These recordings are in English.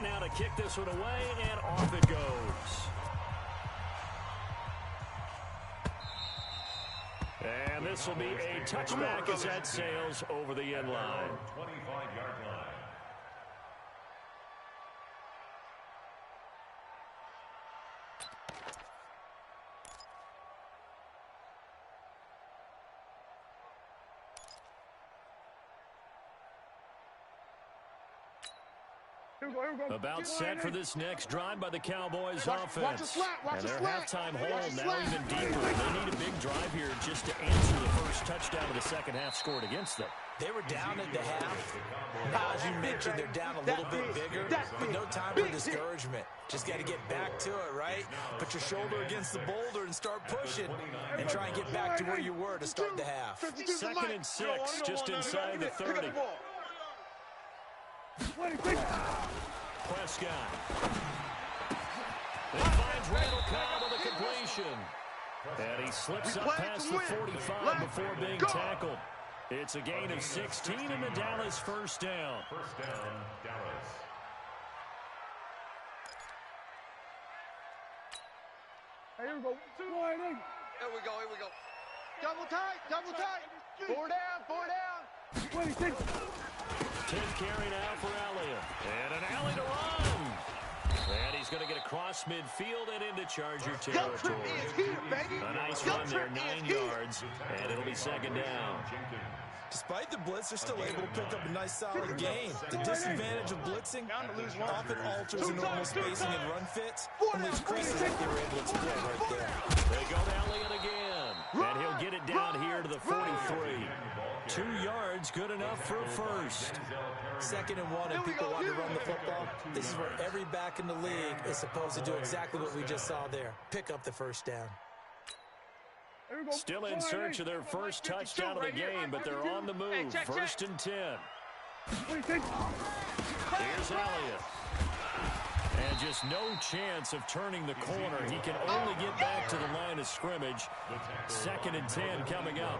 set now to kick this one away, and off it goes. And this will be a touchback as that sails over the end line. 25-yard line. About set for this next drive by the Cowboys offense. And their halftime hole now even deeper. They need a big drive here just to answer the first touchdown of the second half scored against them. They were down at the half. As you mentioned, they're down a little bit bigger, but no time for discouragement. Just got to get back to it, right? Put your shoulder against the boulder and start pushing and try and get back to where you were to start the half. 2nd and 6, just inside the 30. Prescott. It finds Randall Cobb with a completion. And he slips up past the 45 before being tackled. It's a gain of 16 and the Dallas first down. First down, Dallas. Here we go. Here we go. Double tight. 4 down. 26. 10th carry now for Elliott. And an alley to run. And he's going to get across midfield and into Charger territory. A nice run there, 9 yards. And it'll be 2nd down. Despite the blitz, they're still able to pick up a nice, solid gain. The disadvantage of blitzing often alters the normal spacing and run fits, and leaves creases that they were able to exploit right there. They go to Elliott again, and he'll get it down here to the 43. 2 yards, good enough for a first. 2nd and 1, and people want to run the football. This is where every back in the league is supposed to do exactly what we just saw there. Pick up the first down. Still in search of their first touchdown of the game, but they're on the move. 1st and 10. Here's Elliott. And just no chance of turning the corner. He can only get back to the line of scrimmage. 2nd and 10 coming up.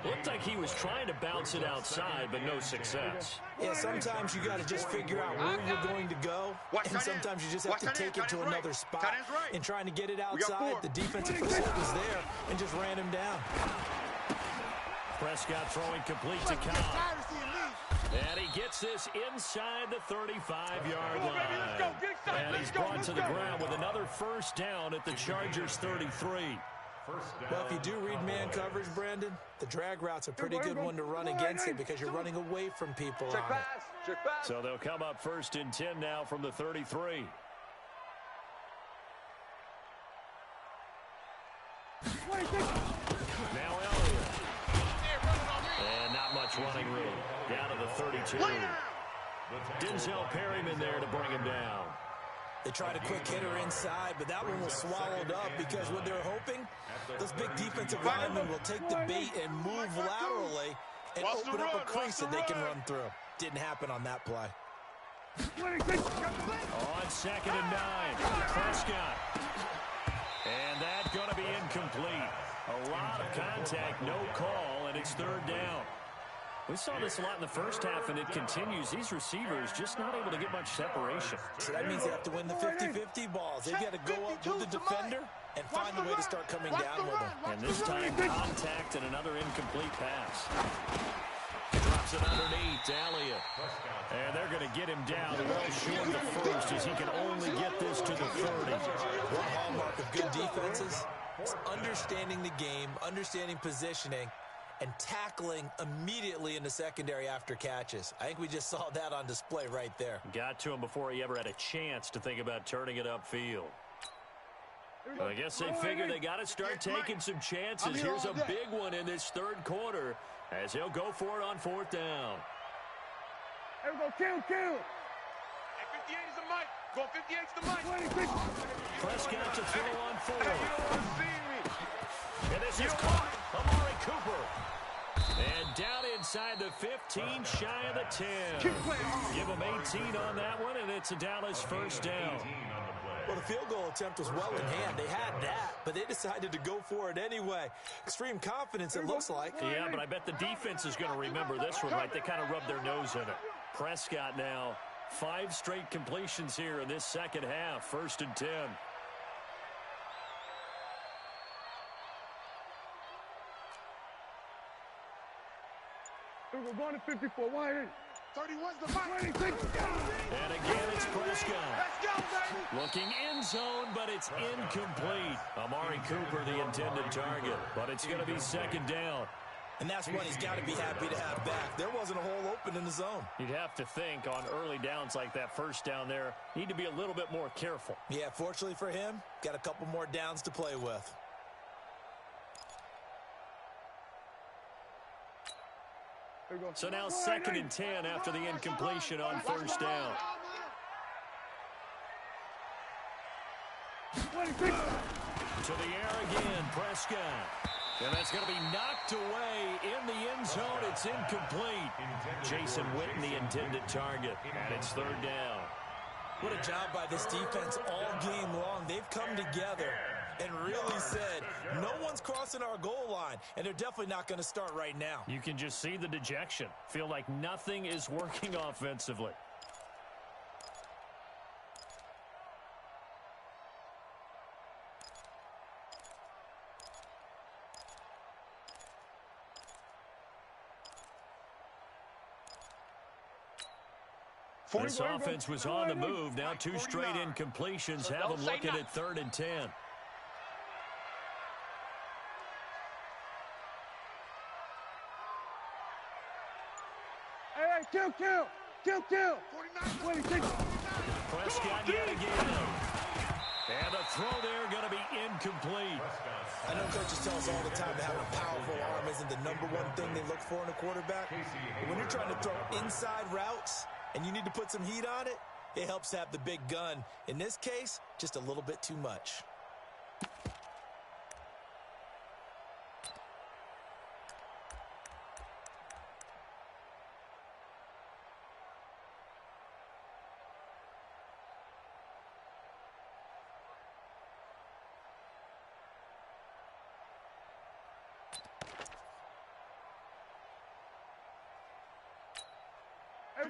Looked like he was trying to bounce it outside, but no success. Yeah, sometimes you got to just figure out where you're going to go, and sometimes you just have to take it to another spot. And trying to get it outside, the defensive pursuit was there and just ran him down. Prescott throwing complete to Cobb. And he gets this inside the 35-yard line. And he's brought to the ground with another first down at the Chargers' 33. Well, if you do read man coverage, Brandon, the drag route's a pretty good one to run against it because you're running away from people on it. So they'll come up 1st and 10 now from the 33. Now Elliott. And not much running room. Down to the 32. Denzel Perryman there to bring him down. They tried a quick hitter inside, but that one was swallowed up because what they're hoping, those big defensive linemen will take the bait and move laterally and open up a crease that they can run through. Didn't happen on that play. On 2nd and 9, Prescott. And that's going to be incomplete. A lot of contact, no call, and it's 3rd down. We saw this a lot in the first half, and it continues. These receivers just not able to get much separation. So that means they have to win the 50-50 balls. They've got to go up with the defender and find a way to start coming down with them. And this time, contact and another incomplete pass. Drops it underneath to Elliott. And they're going to get him down well short of the first as he can only get this to the 30. One hallmark of good defenses is understanding the game, understanding positioning, and tackling immediately in the secondary after catches. I think we just saw that on display right there. Got to him before he ever had a chance to think about turning it upfield. I guess they figure they got to start taking some chances. Here's a big one in this 3rd quarter as he'll go for it on 4th down. Here we go, kill. Hey, 58 is the mic. Go 58's the mic. Prescott to throw on 4th. And this is caught. Amari Cooper. And down inside the 15, shy of the 10. Give them 18 on that one, and it's a Dallas first down. Well, the field goal attempt was well in hand. They had that, but they decided to go for it anyway. Extreme confidence, it looks like. Yeah, but I bet the defense is going to remember this one, right? They kind of rubbed their nose in it. Prescott now 5 straight completions here in this second half. 1st and 10. We're going to 54. 31's the mark. And again, it's Prescott. Let's go, baby. Looking in zone, but it's incomplete. Amari Cooper, the intended target, but it's going to be 2nd down. And that's one he's got to be happy to have back. There wasn't a hole open in the zone. You'd have to think on early downs like that 1st down there, need to be a little bit more careful. Yeah, fortunately for him, got a couple more downs to play with. So now 2nd and 10 after the incompletion on 1st down. To the air again, Prescott. And that's going to be knocked away in the end zone. It's incomplete. Jason Witten, the intended target. And it's 3rd down. What a job by this defense all game long. They've come together and really said, no one's crossing our goal line, and they're definitely not going to start right now. You can just see the dejection. Feel like nothing is working offensively. This offense was on the move. Now 2 straight incompletions have them looking at 3rd and 10. Hey, kill. 26. Prescott yet again. And the throw there going to be incomplete. I know coaches tell us all the time that having a powerful arm isn't the #1 thing they look for in a quarterback. But when you're trying to throw inside routes and you need to put some heat on it, it helps have the big gun. In this case, just a little bit too much.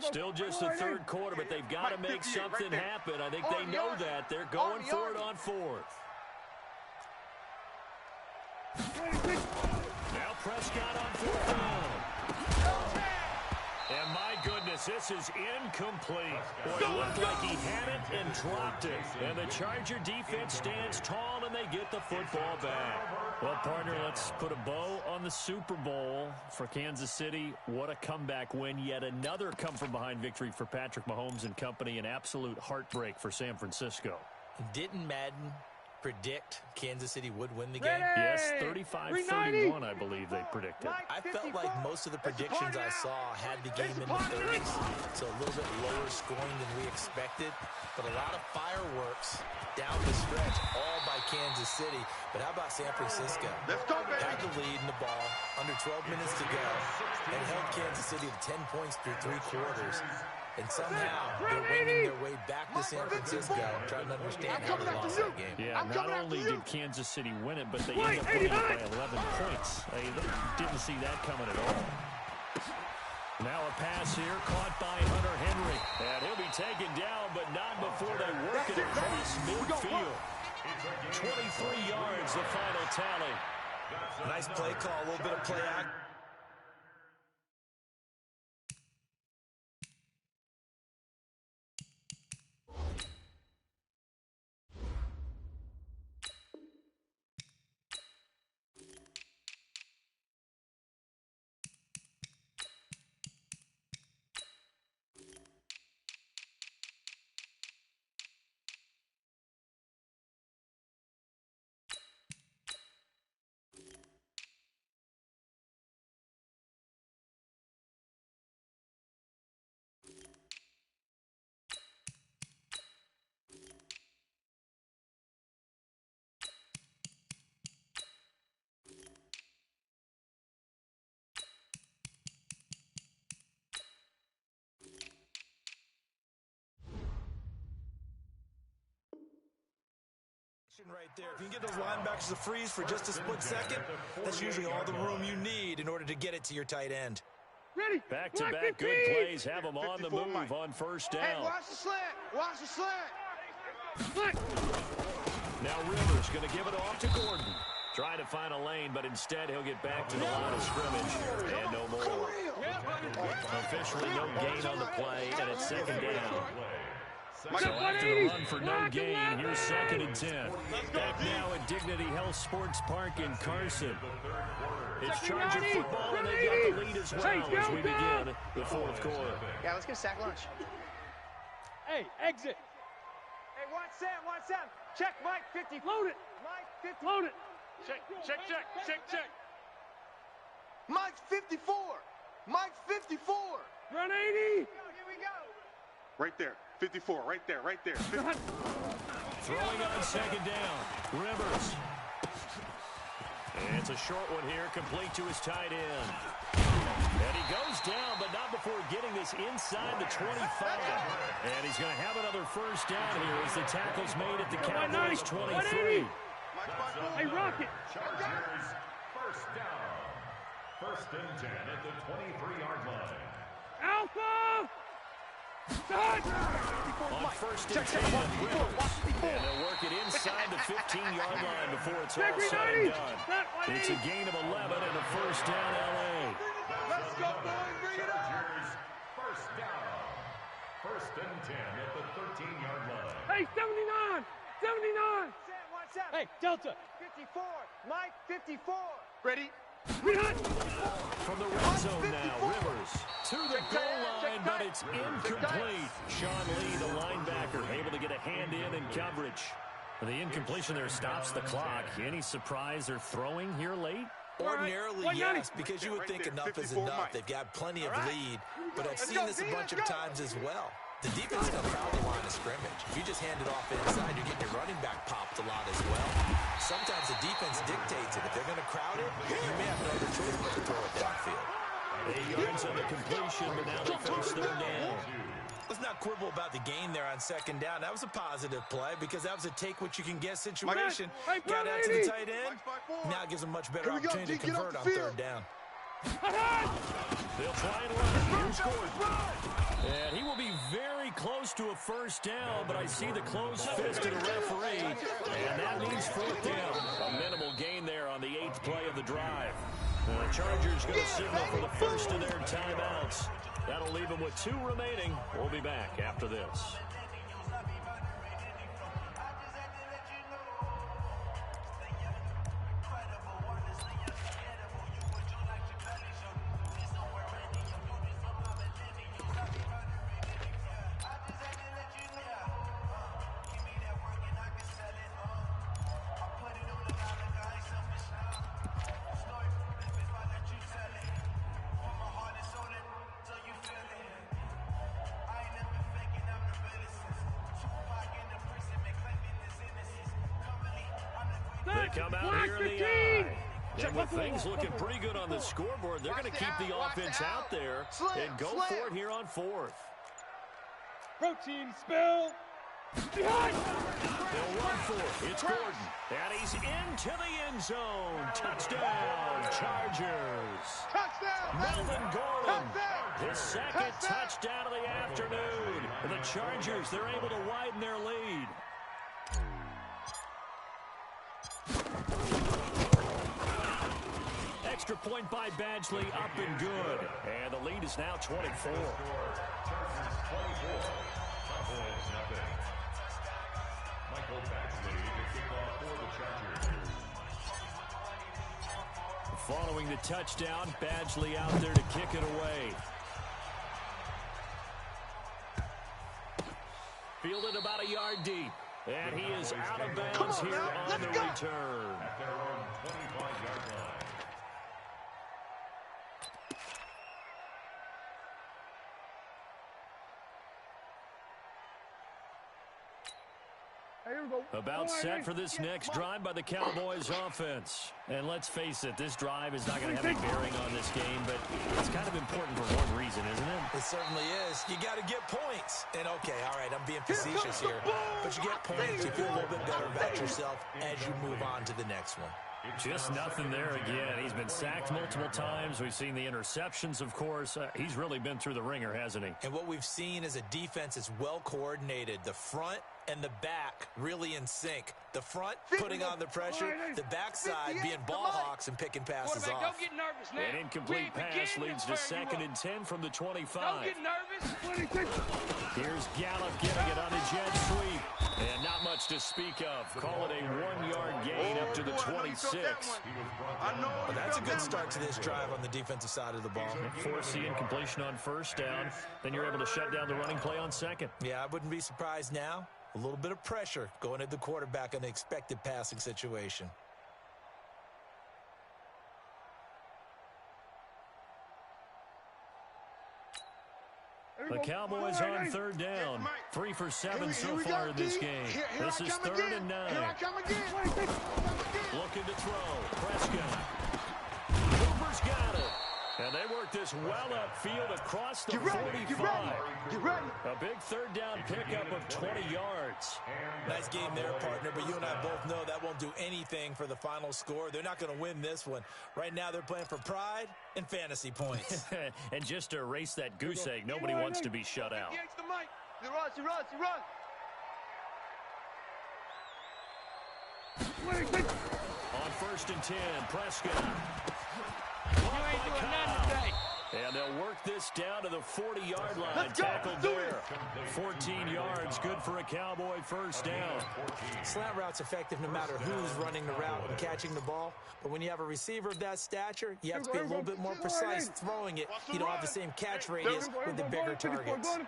Still just the 3rd quarter, but they've got to make something happen. I think they know that. They're going for it on 4th. Now Prescott on 4th down. And my goodness, this is incomplete. Boy, it looked like he had it and dropped it. And the Charger defense stands tall, and they get the football back. Well, partner, let's put a bow on the Super Bowl for Kansas City. What a comeback win. Yet another come-from-behind victory for Patrick Mahomes and company. An absolute heartbreak for San Francisco. Didn't Madden predict Kansas City would win the game? Yes, 35-31, I believe they predicted. I felt like most of the predictions I saw had the game in the 30s, so a little bit lower scoring than we expected, but a lot of fireworks down the stretch, all by Kansas City. But how about San Francisco? Had the lead in the ball, under 12 minutes to go, and held Kansas City to 10 points through 3 quarters. And somehow they're winging their way back to San Francisco, trying to understand how they lost that game. Yeah, not only did Kansas City win it, but they ended up winning it by 11 points. They didn't see that coming at all. Now a pass here caught by Hunter Henry. And he'll be taken down, but not before they work it across midfield. 23 yards, the final tally. Nice play call, a little bit of play action. Right there. If you can get those linebackers to freeze for just a split second, that's usually all the room you need in order to get it to your tight end. Ready. Back-to-back good plays have them on the move on first down. Hey, watch the slant. Watch the slant. Now Rivers going to give it off to Gordon. Trying to find a lane, but instead he'll get back to the line of scrimmage and no more. Officially no gain on the play, and it's second down. So after the run for no gain, here's 2nd and 10. Back now at Dignity Health Sports Park in Carson. It's Charger football, and they've got the lead as well as we begin the fourth quarter. Yeah, let's get a sack lunch. Hey, exit. Hey, watch Sam. Check, Mike, 50. Load it. Mike, 50. Load it. Check. Mike, 54. Mike, 54. Run 80. Here we go. Right there. 54, right there. Throwing on second down. Rivers. And it's a short one here, complete to his tight end. And he goes down, but not before getting this inside the 25. And he's going to have another first down here as the tackle's made at the Cowboys 23. Hey, Rocket. Chargers, first down. 1st and 10 at the 23-yard line. Alpha. On 1st and 10, Rivers. And they'll work it inside the 15-yard line before it's all said and done. It's a gain of 11 and a first down, L.A. Let's go, boys. Bring it up. Chargers, first down. 1st and 10 at the 13-yard line. Hey, 79. Watch out. Hey, Delta. 54. Mike, 54. Ready? From the red zone now, Rivers to the goal line, but it's incomplete. Sean Lee, the linebacker, able to get a hand in coverage. The incompletion there stops the clock. Any surprise or throwing here late? Ordinarily, yes, because you would think enough is enough. They've got plenty of lead, but I've seen this a bunch of times as well. The defense is going to crowd the line of scrimmage. If you just hand it off inside, you're getting your running back popped a lot as well. Sometimes the defense dictates it. If they're going to crowd it, you may have no other choice but to throw it downfield. 8 yards on the completion, but now they face third down. Let's not quibble about the gain there on second down. That was a positive play because that was a take-what-you-can-get situation. Got out to the tight end. Now it gives them much better opportunity to convert on third down. They'll try and run it. Here's Gordon. And he will be very close to a first down, but I see the closed fist of the referee, and that means fourth down. A minimal gain there on the 8th play of the drive. The Chargers going to signal for the first of their timeouts. That'll leave them with 2 remaining. We'll be back after this. They come out here in the eye. And with things looking pretty good on the scoreboard, they're going to keep the offense out there and go for it here on 4th. Protein spill. Behind. They'll run for it. It's Gordon. And he's into the end zone. Touchdown, Chargers. Touchdown. Melvin Gordon. His second touchdown of the afternoon. And the Chargers, they're able to widen their lead. Extra point by Badgley, up and good. And the lead is now 24. Michael Badgley to kick off for the Chargers. Following the touchdown, Badgley out there to kick it away. Fielded about a yard deep. And he is out of bounds here on the return. At their own 25-yard line. About set for this next drive by the Cowboys offense. And let's face it, this drive is not going to have a bearing on this game, but it's kind of important for one reason, isn't it? It certainly is. You got to get points. And okay, all right, I'm being facetious here, but you get points. You feel a little bit better about yourself as you move on to the next one. Just nothing there again. He's been sacked multiple times. We've seen the interceptions, of course. He's really been through the ringer, hasn't he? And what we've seen is a defense that's well coordinated. The front and the back really in sync. The front putting on the pressure, the backside being ball hawks and picking passes off. Don't get nervous now. An incomplete pass leads to 2nd and 10 from the 25. Don't get nervous. Here's Gallup getting it on a jet sweep. And not much to speak of. Call it a 1-yard gain up to the 26. Well, that's a good start to this drive on the defensive side of the ball. Force the incompletion on 1st down. Then you're able to shut down the running play on 2nd. Yeah, I wouldn't be surprised now. A little bit of pressure going at the quarterback in the expected passing situation. The Cowboys on 3rd down. 3 for 7 so far in this game. This is 3rd and 9. Looking to throw. Prescott. Cooper's got it. And they work this well upfield across the 45. Get ready. A big 3rd down pickup of 20 yards. Nice game there, partner, but you and I both know that won't do anything for the final score. They're not going to win this one. Right now they're playing for pride and fantasy points. And just to erase that goose egg, nobody wants to be shut out. Against the mic. He runs. On 1st and 10, Prescott. You ain't doing nothing today. And they'll work this down to the 40-yard line. Tackled there. 14 yards, good for a Cowboy 1st down. Slant route's effective no matter who's running the route and catching the ball. But when you have a receiver of that stature, you have to be a little bit more precise throwing it. You don't have the same catch radius with the bigger targets. 52.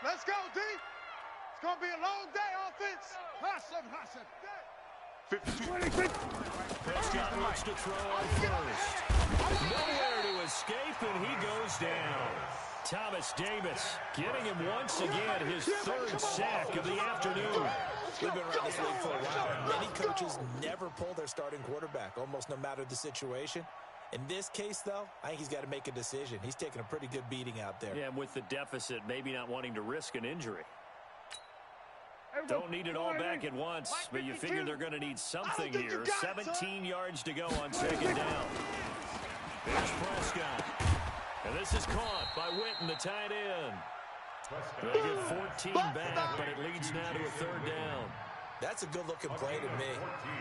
Let's go, D. It's going to be a long day, offense. Hustle. 52. Prescott looks to throw on 1st. Nowhere to escape, and he goes down. Thomas Davis getting him once again, his 3rd sack of the afternoon. We've been around this league for a while. Many coaches never pull their starting quarterback, almost no matter the situation. In this case, though, I think he's got to make a decision. He's taking a pretty good beating out there. Yeah, and with the deficit, maybe not wanting to risk an injury. Don't need it all back at once, but you figure they're going to need something here. 17 yards to go on 2nd down. There's Prescott. And this is caught by Witten, the tight end. They get 14 back, but it leads now to a 3rd down. That's a good-looking play to me.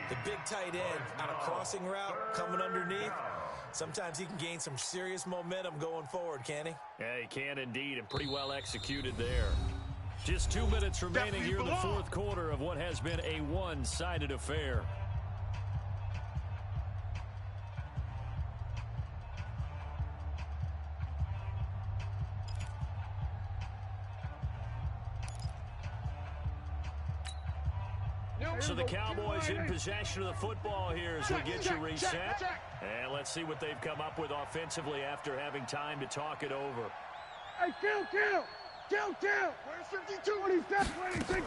The big tight end on a crossing route coming underneath. Sometimes he can gain some serious momentum going forward, can't he? Yeah, he can indeed, and pretty well executed there. Just 2 minutes remaining here in the 4th quarter of what has been a one-sided affair. So the Cowboys in possession of the football here as we get you reset. And let's see what they've come up with offensively after having time to talk it over. Hey, kill. Where's 52? What he's got? 26.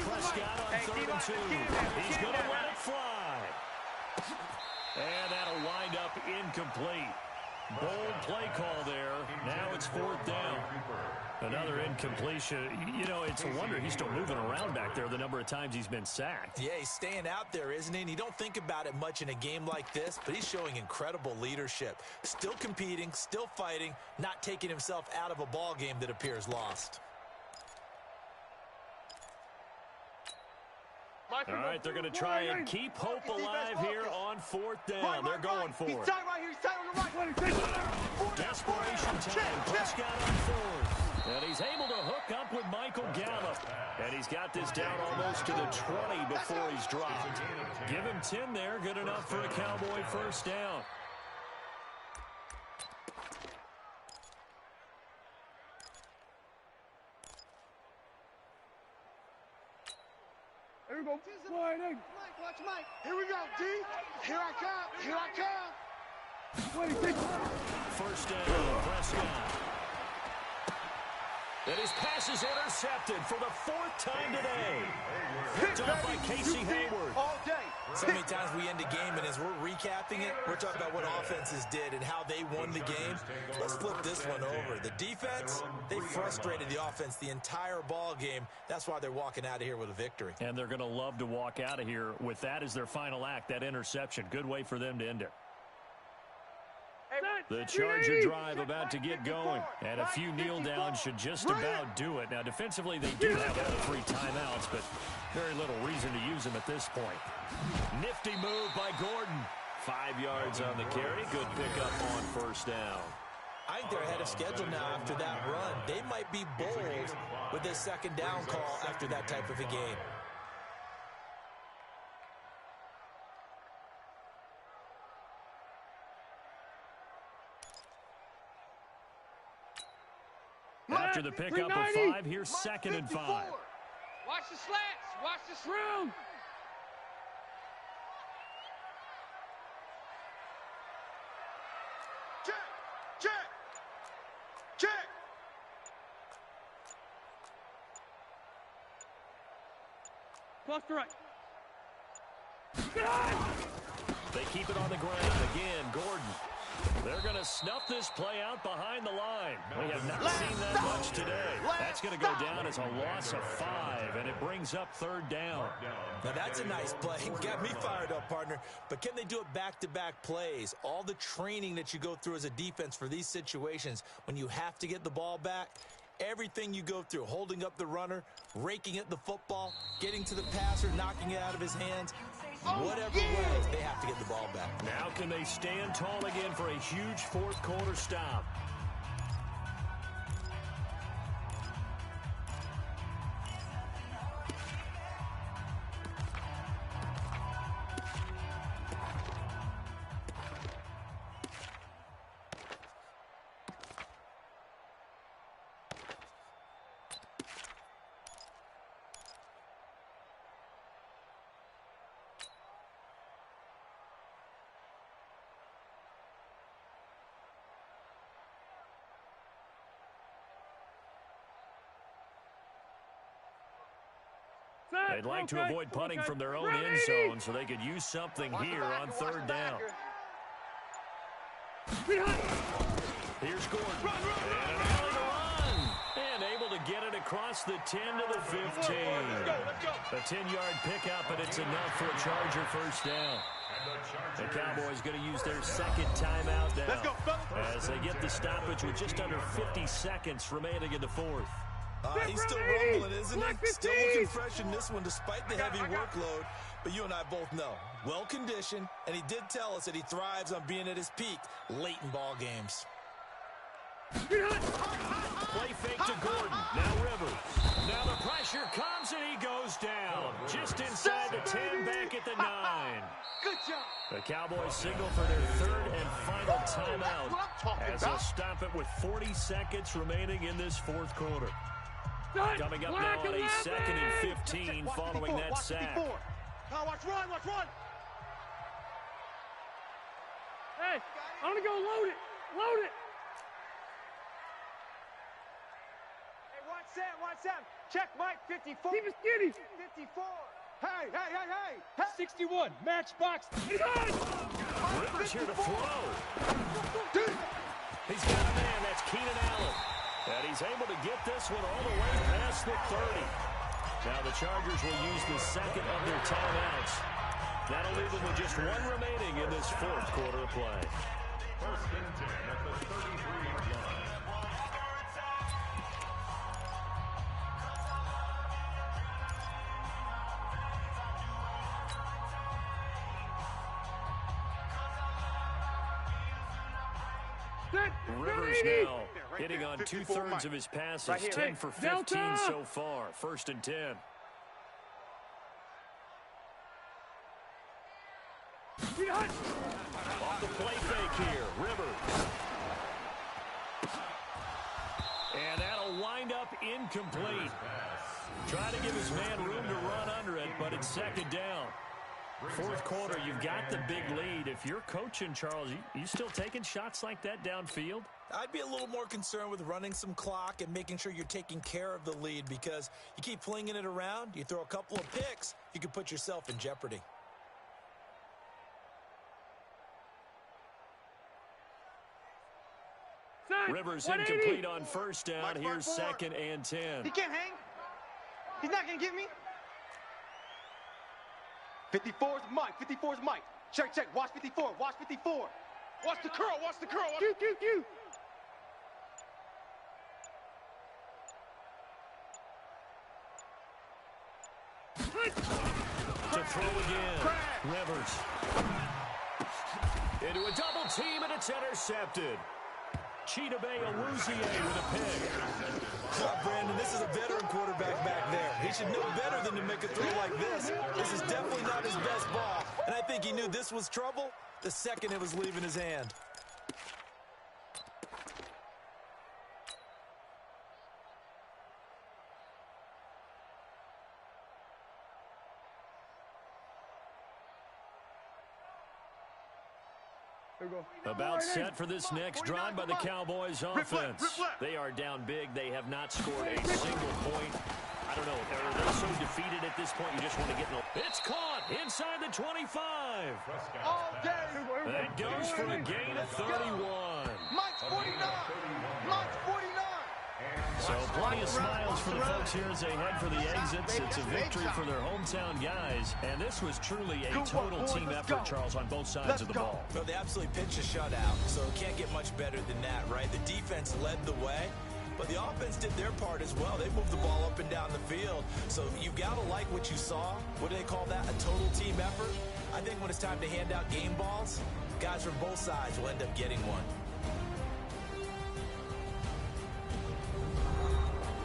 Prescott on 3rd and 2. He's going to let it fly. And that'll wind up incomplete. Bold play call there. Now it's 4th down. Another incompletion. You know, it's a wonder he's still moving around back there the number of times he's been sacked. Yeah, he's staying out there, isn't he? And you don't think about it much in a game like this, but he's showing incredible leadership. Still competing, still fighting, not taking himself out of a ball game that appears lost. All right, they're going to try and keep hope alive here on 4th down. They're going for it. He's tight right here. He's tight on the right. Desperation time. Prescott on 4th. And he's able to hook up with Michael Gallup. And he's got this down almost to the 20 before he's dropped. Give him 10 there. Good enough for a Cowboy 1st down. Here we go. Mike, watch Mike. Here we go, D. Here I come. 26. 1st down, Prescott. And his pass is intercepted for the 4th time today. Picked off by Casey Hayward. All day. So many times we end a game, and as we're recapping it, we're talking about what offenses did and how they won the game. Let's flip this one over. The defense, they frustrated the offense the entire ball game. That's why they're walking out of here with a victory. And they're going to love to walk out of here with that as their final act, that interception. Good way for them to end it. The Charger drive about to get going, and a few kneel downs should just about do it. Now, defensively, they do have all 3 timeouts, but very little reason to use them at this point. Nifty move by Gordon. 5 yards on the carry. Good pickup on first down. I think they're ahead of schedule now after that run. They might be bold with this second down call after that type of a game. After the pickup of 5, here's 2nd and 5. Watch the slats. Watch the room. Check. Check. Check. Close to right. They keep it on the ground. Again, Gordon. They're going to snuff this play out behind the line. We have not seen that much today. That's going to go down as a loss of 5, and it brings up 3rd down. Now, that's a nice play. Got me fired up, partner. But can they do it back-to-back plays? All the training that you go through as a defense for these situations, when you have to get the ball back, everything you go through, holding up the runner, raking at the football, getting to the passer, knocking it out of his hands, whatever way, they have to get the ball back. Now can they stand tall again for a huge 4th quarter stop? They'd like to avoid punting from their own end zone, so they could use something here on 3rd down. Here's Gordon. And an alley to run. And able to get it across the 10 to the 15. A 10-yard pickup, and it's enough for a Charger first down. The Cowboys going to use their 2nd timeout now as they get the stoppage with just under 50 seconds remaining in the 4th. He's still rumbling, isn't he? Still looking fresh in this one despite the heavy workload. But you and I both know, well-conditioned, and he did tell us that he thrives on being at his peak late in ball games. Play fake to Gordon. Now Rivers. Now the pressure comes, and he goes down. Just inside the 10, back at the 9. Good job. The Cowboys signal for their 3rd and final timeout as they'll stop it with 40 seconds remaining in this 4th quarter. Coming up now on a 2nd and 15 following that sack. Now watch run, watch run. Hey, I'm gonna go load it. Load it. Hey, watch Sam. Check Mike 54. Keep it skinny. 54. Hey. 61. Matchbox. Rivers here to throw. He's got a man. That's Keenan Allen. And he's able to get this one all the way past the 30. Now the Chargers will use the 2nd of their timeouts. That'll leave them with just 1 remaining in this 4th quarter of play. 1st and 10 at the 33-yard line. Rivers now hitting on 2/3 of his passes, 10 for 15 so far. 1st and 10. Off the play fake here, Rivers. And that'll wind up incomplete. Trying to give his man room to run under it, but it's 2nd down. 4th quarter, you've got the big lead. If you're coaching, Charles, you still taking shots like that downfield? I'd be a little more concerned with running some clock and making sure you're taking care of the lead, because you keep flinging it around, you throw a couple of picks, you can put yourself in jeopardy. Rivers incomplete on first down. Here's 2nd and 10. He can't hang. He's not going to get me. 54's Mike. 54's Mike. Check, check. Watch 54. Watch 54. Watch the curl. Watch the curl. Q. To throw again. Rivers. Into a double team, and it's intercepted. Chidobe Awuzie with a pick. Brandon, this is a veteran quarterback back there. He should know better than to make a throw like this. This is definitely not his best ball. And I think he knew this was trouble the second it was leaving his hand. About set for this next drive by the Cowboys offense. They are down big. They have not scored a single point. I don't know. Are they so defeated at this point you just want to get in the... It's caught inside the 25. All day. That goes for a gain of 31. Mike's 49. Mike's 49. So plenty of smiles for the folks here as they head for the exits. It's a victory for their hometown guys. And this was truly a total team effort, Charles, on both sides of the ball. Well, they absolutely pitched a shutout, so it can't get much better than that, right? The defense led the way, but the offense did their part as well. They moved the ball up and down the field. So you've got to like what you saw. What do they call that? A total team effort? I think when it's time to hand out game balls, guys from both sides will end up getting one.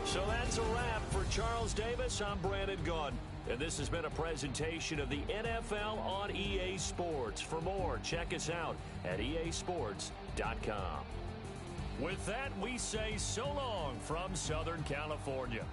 So that's a wrap for Charles Davis. I'm Brandon Gunn. And this has been a presentation of the NFL on EA Sports. For more, check us out at easports.com. With that, we say so long from Southern California.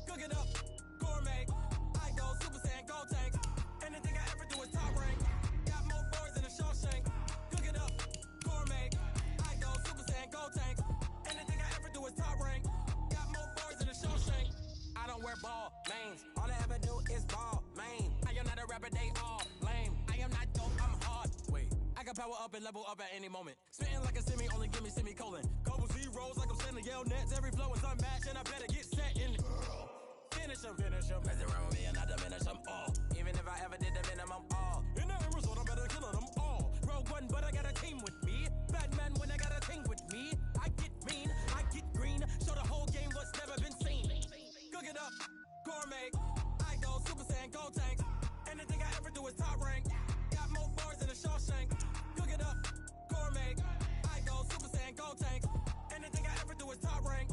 Cook it up, gourmet. I go Super Saiyan, go tank. Anything I ever do is top rank. Got more boards than a Shawshank. Cook it up, gourmet. I go Super Saiyan, go tank. Anything I ever do is top rank. Got more boards than a Shawshank. I don't wear ball mains. All I ever do is ball main. I am not a rapper, they all lame. I am not dope, I'm hard. Wait, I got power up and level up at any moment. Spitting like a semi, only give me semicolon. Couple zeros like I'm sending yell nets. Every flow is unmatched and I better get set in. Finish him. Mess around with me and I diminish them all. Even if I ever did the minimum all. In the end result, I'm better killing them all. Rogue One, but I got a team with me. Batman when I got a team with me. I get mean, I get green. Show the whole game what's never been seen. Cook it up, gourmet. I go Super Saiyan, go tank. Anything I ever do is top rank. Got more bars than a Shawshank. Cook it up, gourmet. I go Super Saiyan, go tank. Anything I ever do is top rank.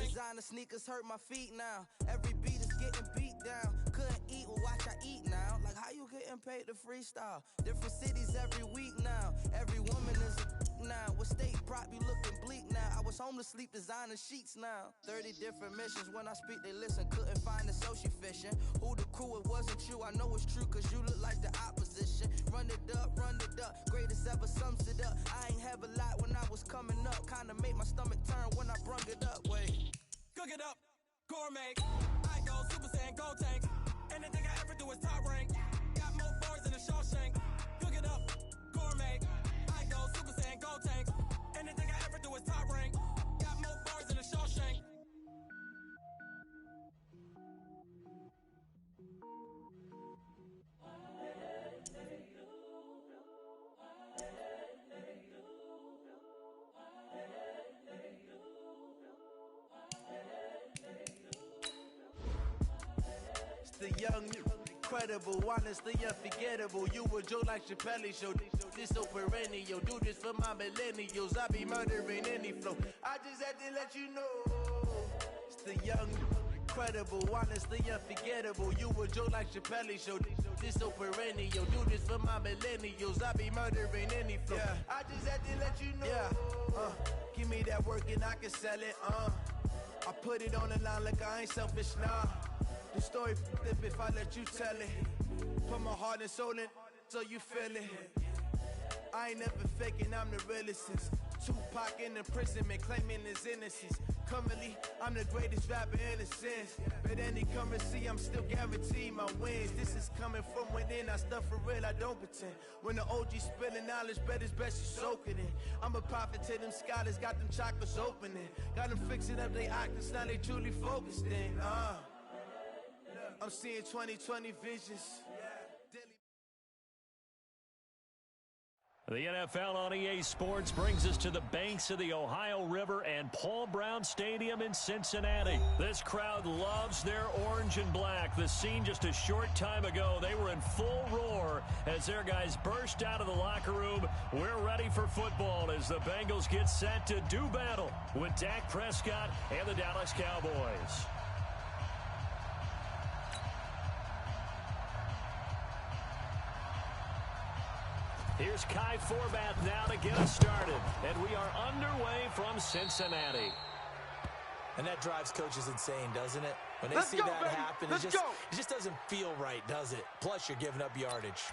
Designer sneakers hurt my feet now. Every beat is getting beat down. Couldn't eat, well watch I eat now. Like how you getting paid to freestyle? Different cities every week now. Every woman is a now. With state prop you looking bleak now. I was home to sleep designer sheets now. 30 different missions. When I speak they listen. Couldn't find the social fishing. Who the crew, it wasn't you. I know it's true cause you look like the opposition. Run it up. Greatest ever sums it up. I ain't have a lot when I was coming up. Kinda made my stomach turn when I brung it up. Wait. Cook it up, gourmet. I go Super Saiyan, go tank. Anything I ever do is top rank. Got more bars than a Shawshank. Cook it up, gourmet. I go Super Saiyan, go tank. Anything I ever do is top rank. Got more bars than a Shawshank. The young, incredible, honestly unforgettable. You a Joe like Chappelle show. This so perennial. Do this for my millennials. I be murdering any flow. I just had to let you know. It's the young, incredible, honestly unforgettable. You a Joe like Chappelle show. This so perennial. Do this for my millennials. I be murdering any flow. Yeah. I just had to let you know. Yeah. Give me that work and I can sell it. I put it on the line like I ain't selfish, nah. The story flip if I let you tell it. Put my heart and soul in so you feel it. I ain't never faking, I'm the realest since Tupac in imprisonment, claiming his innocence. Currently, I'm the greatest rapper in a sense. But any currency, I'm still guaranteed my wins. This is coming from within, I stuff for real, I don't pretend. When the OG spilling knowledge, bet it's best you soak it in. I'm a prophet to them scholars, got them chakras opening. Got them fixing up they octaves, now they truly focused in. I'm seeing 2020 visions. The NFL on EA Sports brings us to the banks of the Ohio River and Paul Brown Stadium in Cincinnati. This crowd loves their orange and black. The scene just a short time ago, they were in full roar as their guys burst out of the locker room. We're ready for football as the Bengals get set to do battle with Dak Prescott and the Dallas Cowboys. Here's Kai Forbath now to get us started. And we are underway from Cincinnati. And that drives coaches insane, doesn't it? When they Let's see go, that baby. happen, Let's it just doesn't feel right, does it? Plus, you're giving up yardage.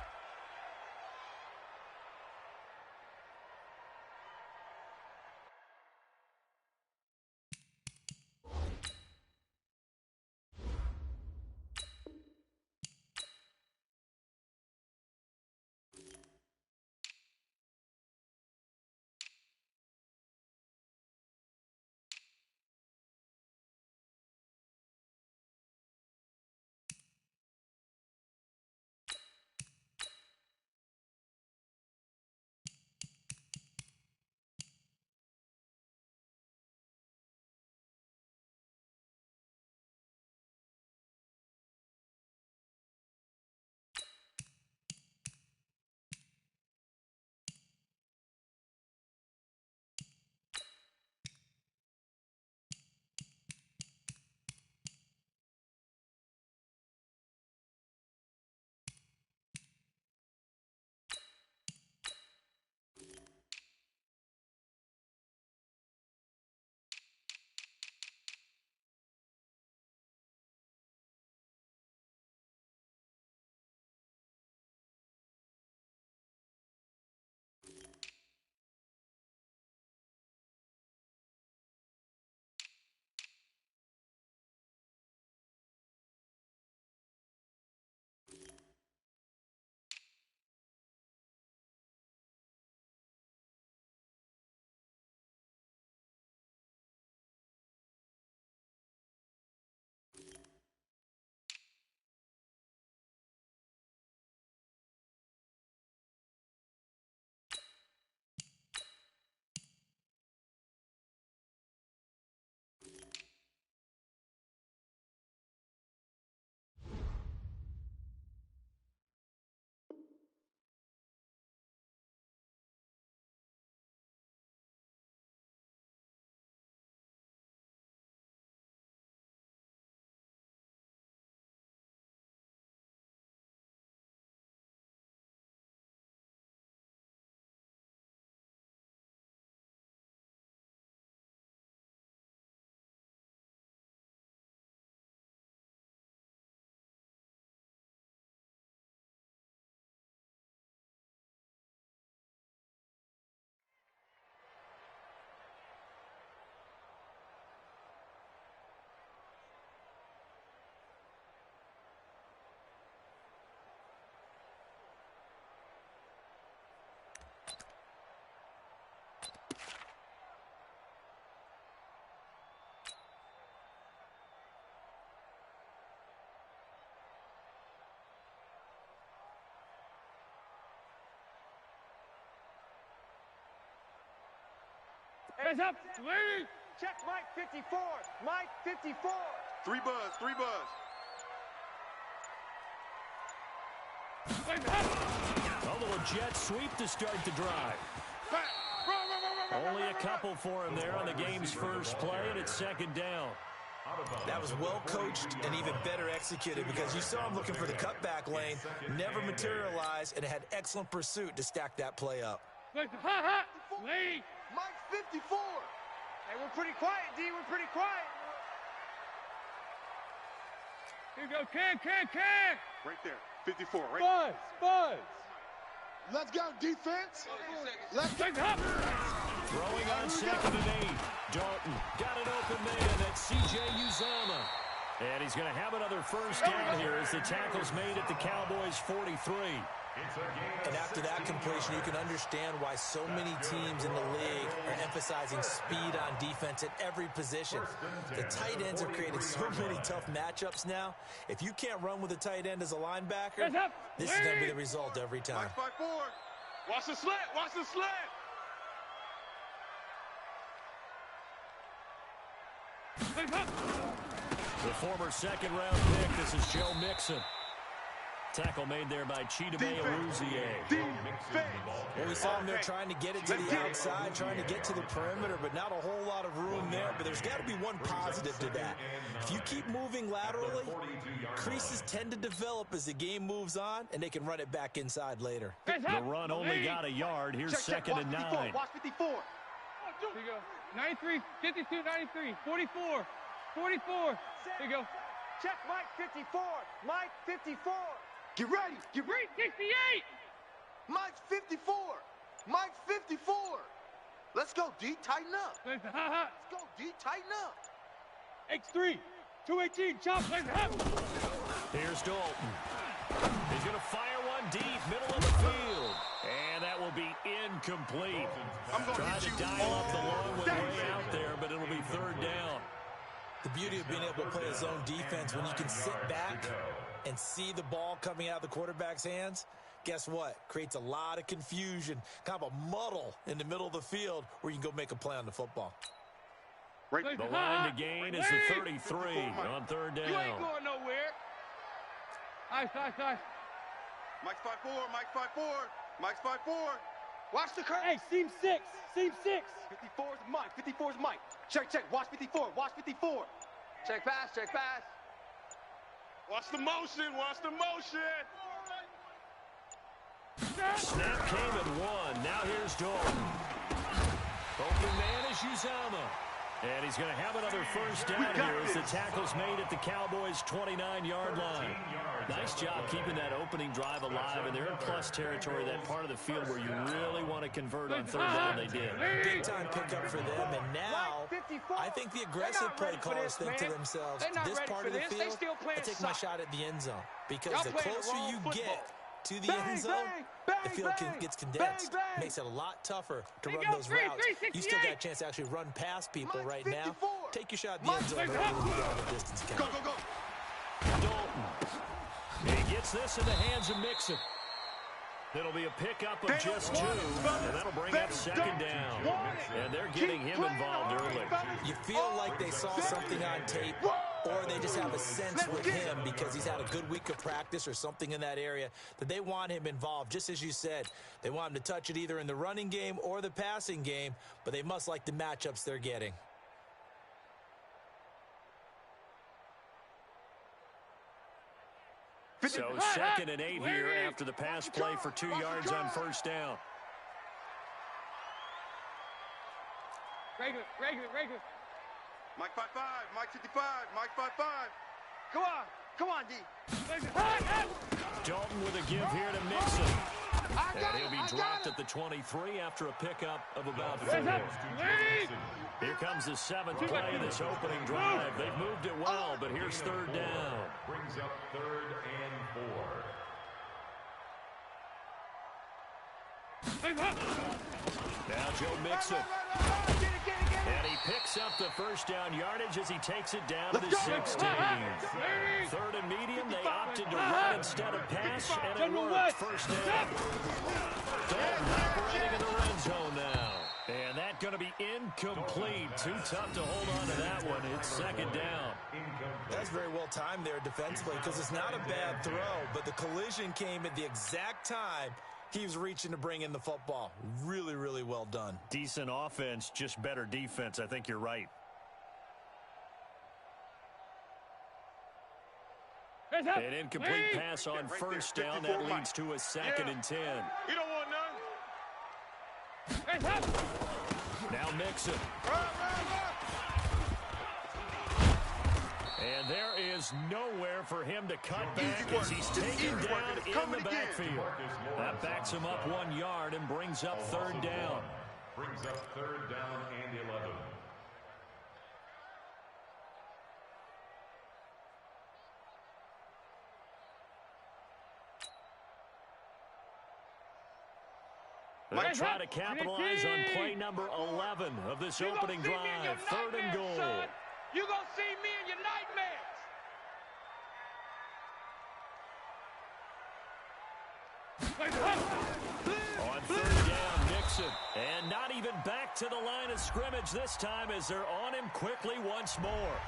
Hands up. Lady. Check Mike 54. Mike 54. 3 buzz, 3 buzz. A little jet sweep to start the drive. Only a couple for him there on the game's first play, and it's second down. That was well coached and even better executed because you saw him looking for the cutback lane, never materialized, and had excellent pursuit to stack that play up. Mike 54. Hey, we're pretty quiet, D. We're pretty quiet. Here you go, can. Right there, 54, right? Buzz. Let's go, defense. Let's go. Throwing on 2nd and 8. Dalton got an open man. That's C.J. Uzomah. And he's going to have another first down here as the tackle's made at the Cowboys' 43. And after that completion, you can understand why so many teams in the league are emphasizing speed on defense at every position. The tight ends have created so many tough matchups now. If you can't run with a tight end as a linebacker, this is going to be the result every time. Mike 54. Watch the slant. Watch the slant. The former second-round pick, this is Joe Mixon. Tackle made there by Chidebe Awuzie. Well, we saw him there trying to get it to the outside, trying to get to the perimeter, but not a whole lot of room there. But there's got to be one positive to that. If you keep moving laterally, creases tend to develop as the game moves on, and they can run it back inside later. The run only got a yard. Here's 2nd and 9. Watch 54. Here you go. 93, 52, 93, 44, 44. Here you go. Check Mike 54. Mike 54. Get ready. 68. Mike 54. Mike 54. Let's go, D. Tighten up. Let's go, D. Tighten up. X3. 218. Chop. Here's Dalton. He's going to fire one deep, middle of the field. And that will be incomplete. Trying to dial up the long way out there, but it'll be 3rd down. The beauty of being able to play a zone defense when you can sit back and see the ball coming out of the quarterback's hands, guess what? Creates a lot of confusion, kind of a muddle in the middle of the field where you can go make a play on the football. The line to gain is the 33 on 3rd down. You ain't going nowhere. Nice. Mike 54. Mike 54. Mike 54. Watch the curve. Hey, seam 6. 54 is Mike. 54 is Mike. Check. Watch 54. Watch 54. Check pass. Watch the motion. Snap came at 1. Now here's Dalton. Open man is Uzomah. And he's going to have another first down here as the tackle's made at the Cowboys' 29-yard line. Nice job keeping that opening drive alive, and they're in plus territory, that part of the field where you really want to convert on 3rd down. They did. Big-time pickup for them, and now I think the aggressive play callers think to themselves, this part of the field, I take my shot at the end zone. Because the closer you get to the end zone, the field gets condensed. Makes it a lot tougher to run those routes. You still got a chance to actually run past people right now. Take your shot at the end zone early down the distance count. Go. Dalton. He gets this in the hands of Mixon. It'll be a pickup of just 2, and that'll bring up 2nd down. And they're getting him involved early. You feel like they saw something on tape, or they just have a sense with him because he's had a good week of practice or something in that area that they want him involved. Just as you said, they want him to touch it either in the running game or the passing game, but they must like the matchups they're getting. So 2nd and 8 here after the pass play for 2 yards on first down. Regular. Mike 55. Mike 55. Mike 55. Come on, D. Dalton with a give here to Mixon. And he'll be dropped at the 23 after a pickup of about 4. Here comes the 7th play of this opening drive. They've moved it well, but here's 3rd down. Brings up 3rd and 4. Now Joe Mixon. And he picks up the first down yardage as he takes it down to the 16. 3rd and medium, they opted to run instead of pass, and it worked. First down. Dalton operating in the red zone now. And that's going to be incomplete. Too tough to hold on to that one. It's second down. That's very well timed there defensively because it's not a bad throw, but the collision came at the exact time he was reaching to bring in the football. Really, really well done. Decent offense, just better defense. I think you're right. An incomplete pass on first down. That leads to a 2nd and 10. You don't want none. Now Mixon. And there is nowhere for him to cut back as he's taken down in the backfield. That backs him up 1 yard and brings up 3rd down. Brings up 3rd down and 11. They'll try to capitalize on play number 11 of this opening drive. 3rd and goal. You're going to see me in your nightmares. On 3rd down, Nixon. And not even back to the line of scrimmage this time as they're on him quickly once more.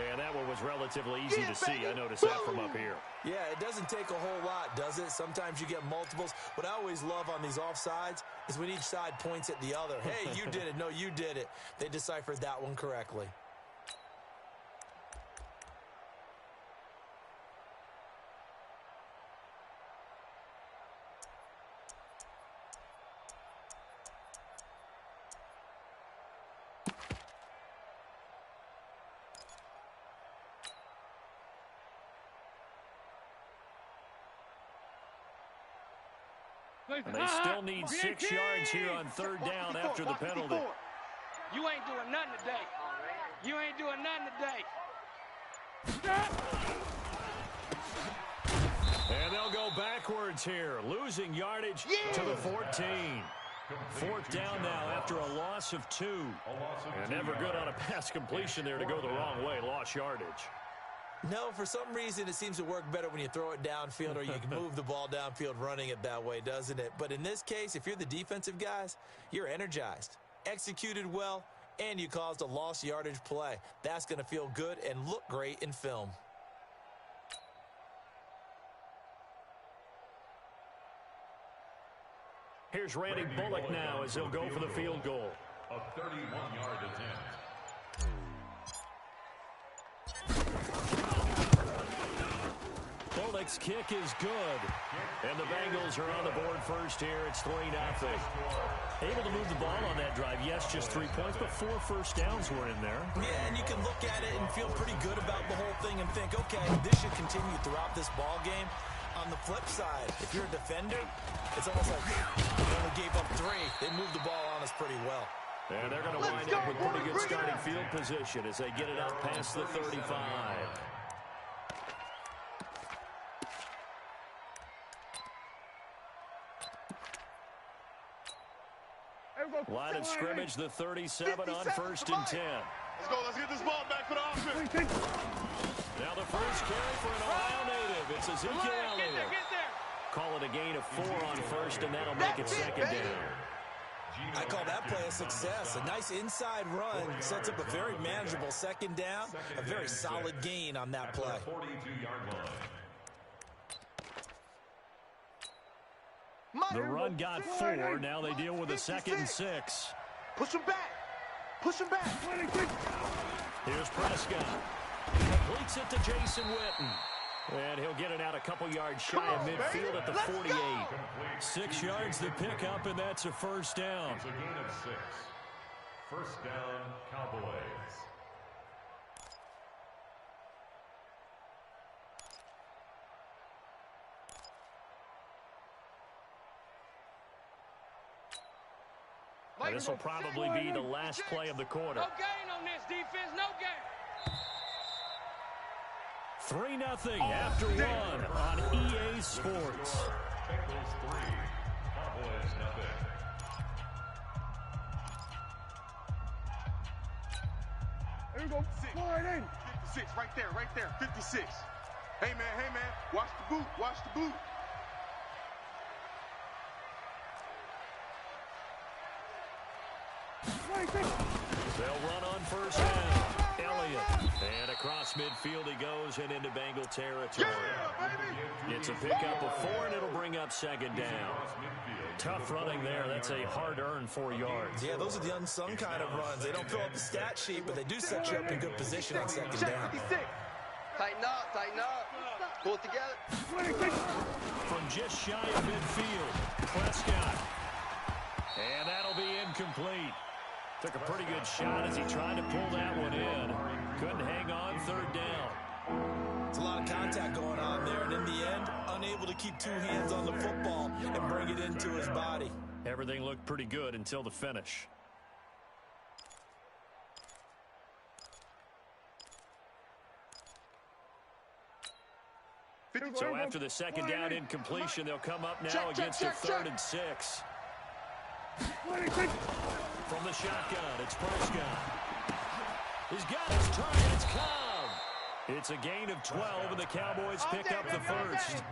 And that one was relatively easy to see. I noticed that from up here. Yeah, it doesn't take a whole lot, does it? Sometimes you get multiples. What I always love on these offsides is when each side points at the other. Hey, you did it. No, you did it. They deciphered that one correctly. And they still need 6 yards here on 3rd down after the penalty. You ain't doing nothing today. You ain't doing nothing today. And they'll go backwards here, losing yardage to the 14. 4th down now after a loss of 2. And never good on a pass completion there to go the wrong way. Lost yardage. No, for some reason it seems to work better when you throw it downfield or you can move the ball downfield running it that way, doesn't it? But in this case, if you're the defensive guys, you're energized, executed well, and you caused a lost yardage play. That's going to feel good and look great in film. Here's Randy Bullock now as he'll go for the field goal. A 31-yard attempt. Bullock's kick is good. And the Bengals are on the board first here. It's 3-0. Able to move the ball on that drive. Yes, just 3 points, but 4 first downs were in there. Yeah, and you can look at it and feel pretty good about the whole thing and think, okay, this should continue throughout this ball game. On the flip side, if you're a defender, it's almost like they only gave up 3. They moved the ball on us pretty well. And they're going to wind up with pretty good starting field position as they get it out past the 35. Line of scrimmage, the 37 on 1st and 10. Let's go. Let's get this ball back for the offense. Now the first carry for an Ohio native. It's Ezekiel Elliott. Call it a gain of 4 on 1st, and that'll make it 2nd down. I call that play a success. A nice inside run sets up a very manageable 2nd down. A very solid gain on that play. 42-yard line. The run got 4. Now they deal with a 2nd and 6. Push him back. Push him back. Here's Prescott. Completes it to Jason Witten. And he'll get it out a couple yards shy of midfield at the 48. 6 yards to pick up, and that's a 1st down. It's a gain of 6. 1st down, Cowboys. And this will probably be the last play of the quarter. No gain on this defense, no gain. 3-0 after 1 on EA Sports. Bengals 3, Cowboys 0. Here we go. 56, right there, 56. Hey, man, watch the boot, watch the boot. They'll run on first down. Elliott. And across midfield he goes and into Bengal territory. It's a pickup of 4, and it'll bring up second down. Tough running there. That's a hard-earned 4 yards. Yeah, those are the unsung kind of runs. They don't fill up the stat sheet, but they do set you up in good position on second down. Tighten up. Pull it together. From just shy of midfield, Prescott. And that'll be incomplete. Took a pretty good shot as he tried to pull that one in. Couldn't hang on, third down. It's a lot of contact going on there, and in the end, unable to keep 2 hands on the football and bring it into his body. Everything looked pretty good until the finish. So after the second down incompletion, they'll come up now against a 3rd and 6. From the shotgun, it's Prescott. He's got his target. It's Cobb. It's a gain of 12, and the Cowboys pick up the first.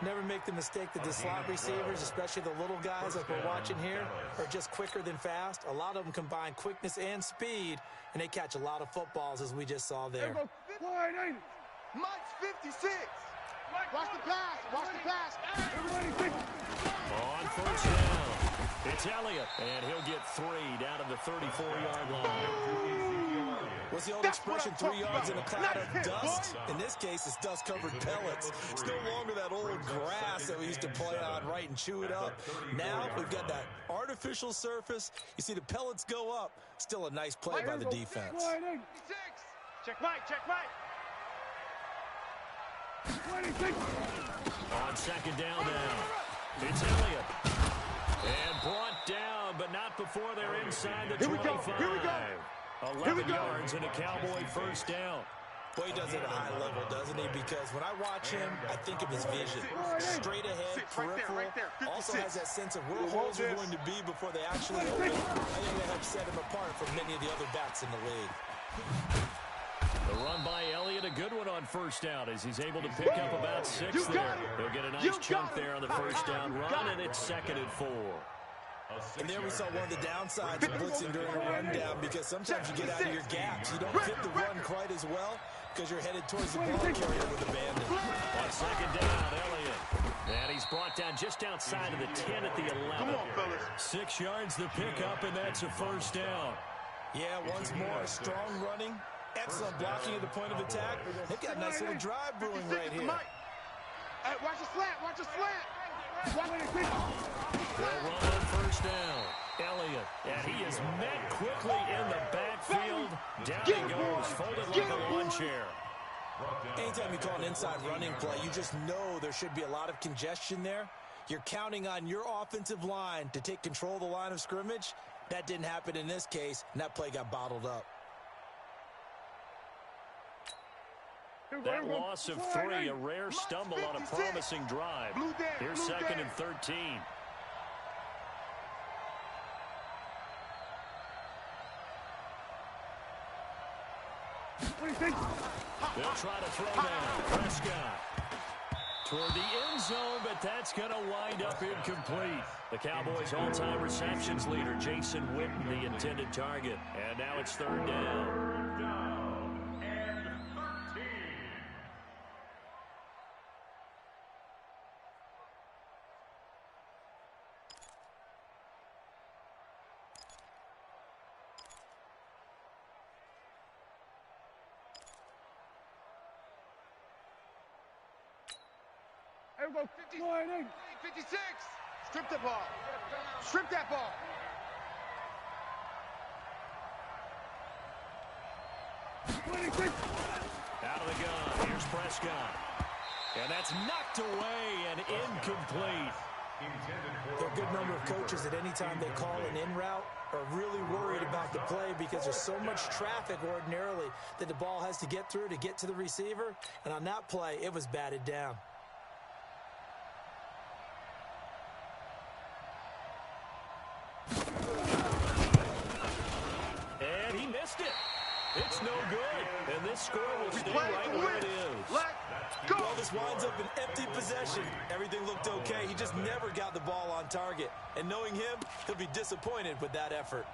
Never make the mistake that the slot receivers, especially the little guys like we're watching here, are just quicker than fast. A lot of them combine quickness and speed, and they catch a lot of footballs, as we just saw there. Mike's 56. Watch the pass. On first down, it's Elliott, and he'll get 3 down to the 34-yard line. What's the old expression, 3 yards in a cloud of dust? In this case, it's dust-covered pellets. It's no longer that old grass that we used to play on, right, and chew it up. Now we've got that artificial surface. You see the pellets go up. Still a nice play by the defense. Check Mike. On second down now, it's Elliott. And brought down, but not before they're inside the 25. 11 yards and a Cowboy first down. Boy, he does it at a high level, doesn't he? Because when I watch him, I think of his vision. Straight ahead, peripheral. Also has that sense of where holes are going to be before they actually open. I think that helps set him apart from many of the other backs in the league. The run by Elliott, a good one on first down as he's able to pick up about 6 there. He'll get a nice chunk there on the first down run, and it's 2nd and 4. And there we saw one of the downsides of blitzing during a rundown, because sometimes you get out of your gaps. You don't fit the run quite as well because you're headed towards the ball carrier with abandon. On second down, Elliott. And he's brought down just outside of the 10 at the 11. 6 yards to pick up, and that's a first down. Yeah, once more, strong running. Excellent blocking at the point of attack. They've got a nice little drive brewing right here. Hey, watch the slant. They'll run on first down. Elliott, and he is met quickly in the backfield. Down he goes, folded like a lawn chair. Anytime you call an inside running play, you just know there should be a lot of congestion there. You're counting on your offensive line to take control of the line of scrimmage. That didn't happen in this case, and that play got bottled up. That loss of 3, a rare stumble on a promising drive. Here's 2nd and 13. They'll try to throw down. Prescott toward the end zone, but that's going to wind up incomplete. The Cowboys' all-time receptions leader, Jason Witten, the intended target. And now it's 3rd down. Go 56. Strip the ball. Strip that ball. Out of the gun. Here's Prescott. And that's knocked away and incomplete. There are a good number of coaches that any time they call an in route are really worried about the play because there's so much traffic ordinarily that the ball has to get through to get to the receiver. And on that play, it was batted down. And he missed it. It's no good. And this score will stay right where it is. Well, this winds up an empty possession. Everything looked okay. He just never got the ball on target. And knowing him, he'll be disappointed with that effort.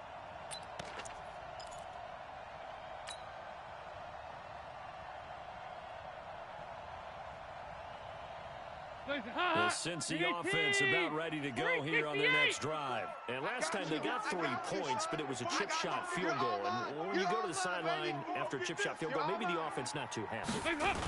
The Cincy offense about ready to go here on their next drive. And last time they got 3 points, but it was a chip shot field goal. And when you go to the sideline after a chip shot field goal, maybe the offense not too happy.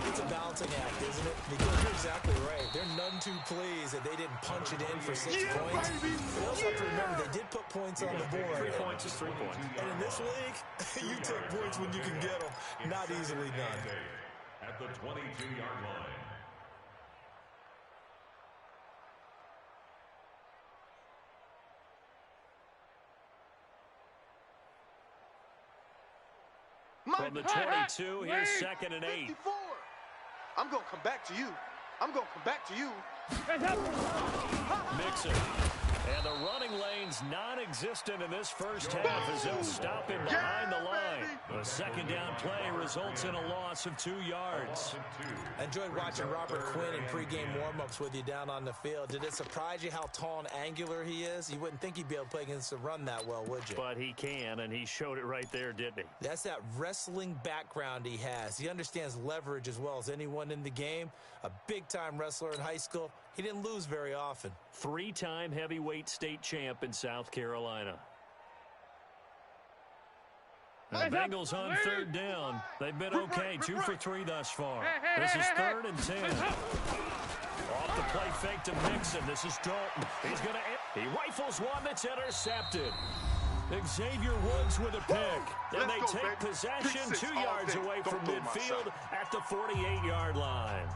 It's a balancing act, isn't it? Because you're exactly right. They're none too pleased that they didn't punch it in for 6 points. But you also have to remember they did put points on the board. 3 points is 3 points. And in this league, you take points when you can get them. Not easily done. At the 22-yard line. From the 22, here's 2nd and 8. I'm going to come back to you. I'm going to come back to you. Mixon. And the running lane's non-existent in this first half as they'll stop him behind the line. A 2nd down play results in a loss of 2 yards. I enjoyed watching Robert Quinn in pregame warm-ups with you down on the field. Did it surprise you how tall and angular he is? You wouldn't think he'd be able to play against the run that well, would you? But he can, and he showed it right there, didn't he? That's that wrestling background he has. He understands leverage as well as anyone in the game. A big-time wrestler in high school. He didn't lose very often. 3-time heavyweight state champ in South Carolina. The Bengals on 3rd down. They've been okay, 2 for 3 thus far. This is 3rd and 10. Off the play fake to Mixon. This is Dalton. He rifles one that's intercepted. Xavier Woods with a pick. And they take possession 2 yards away from midfield at the 48-yard line.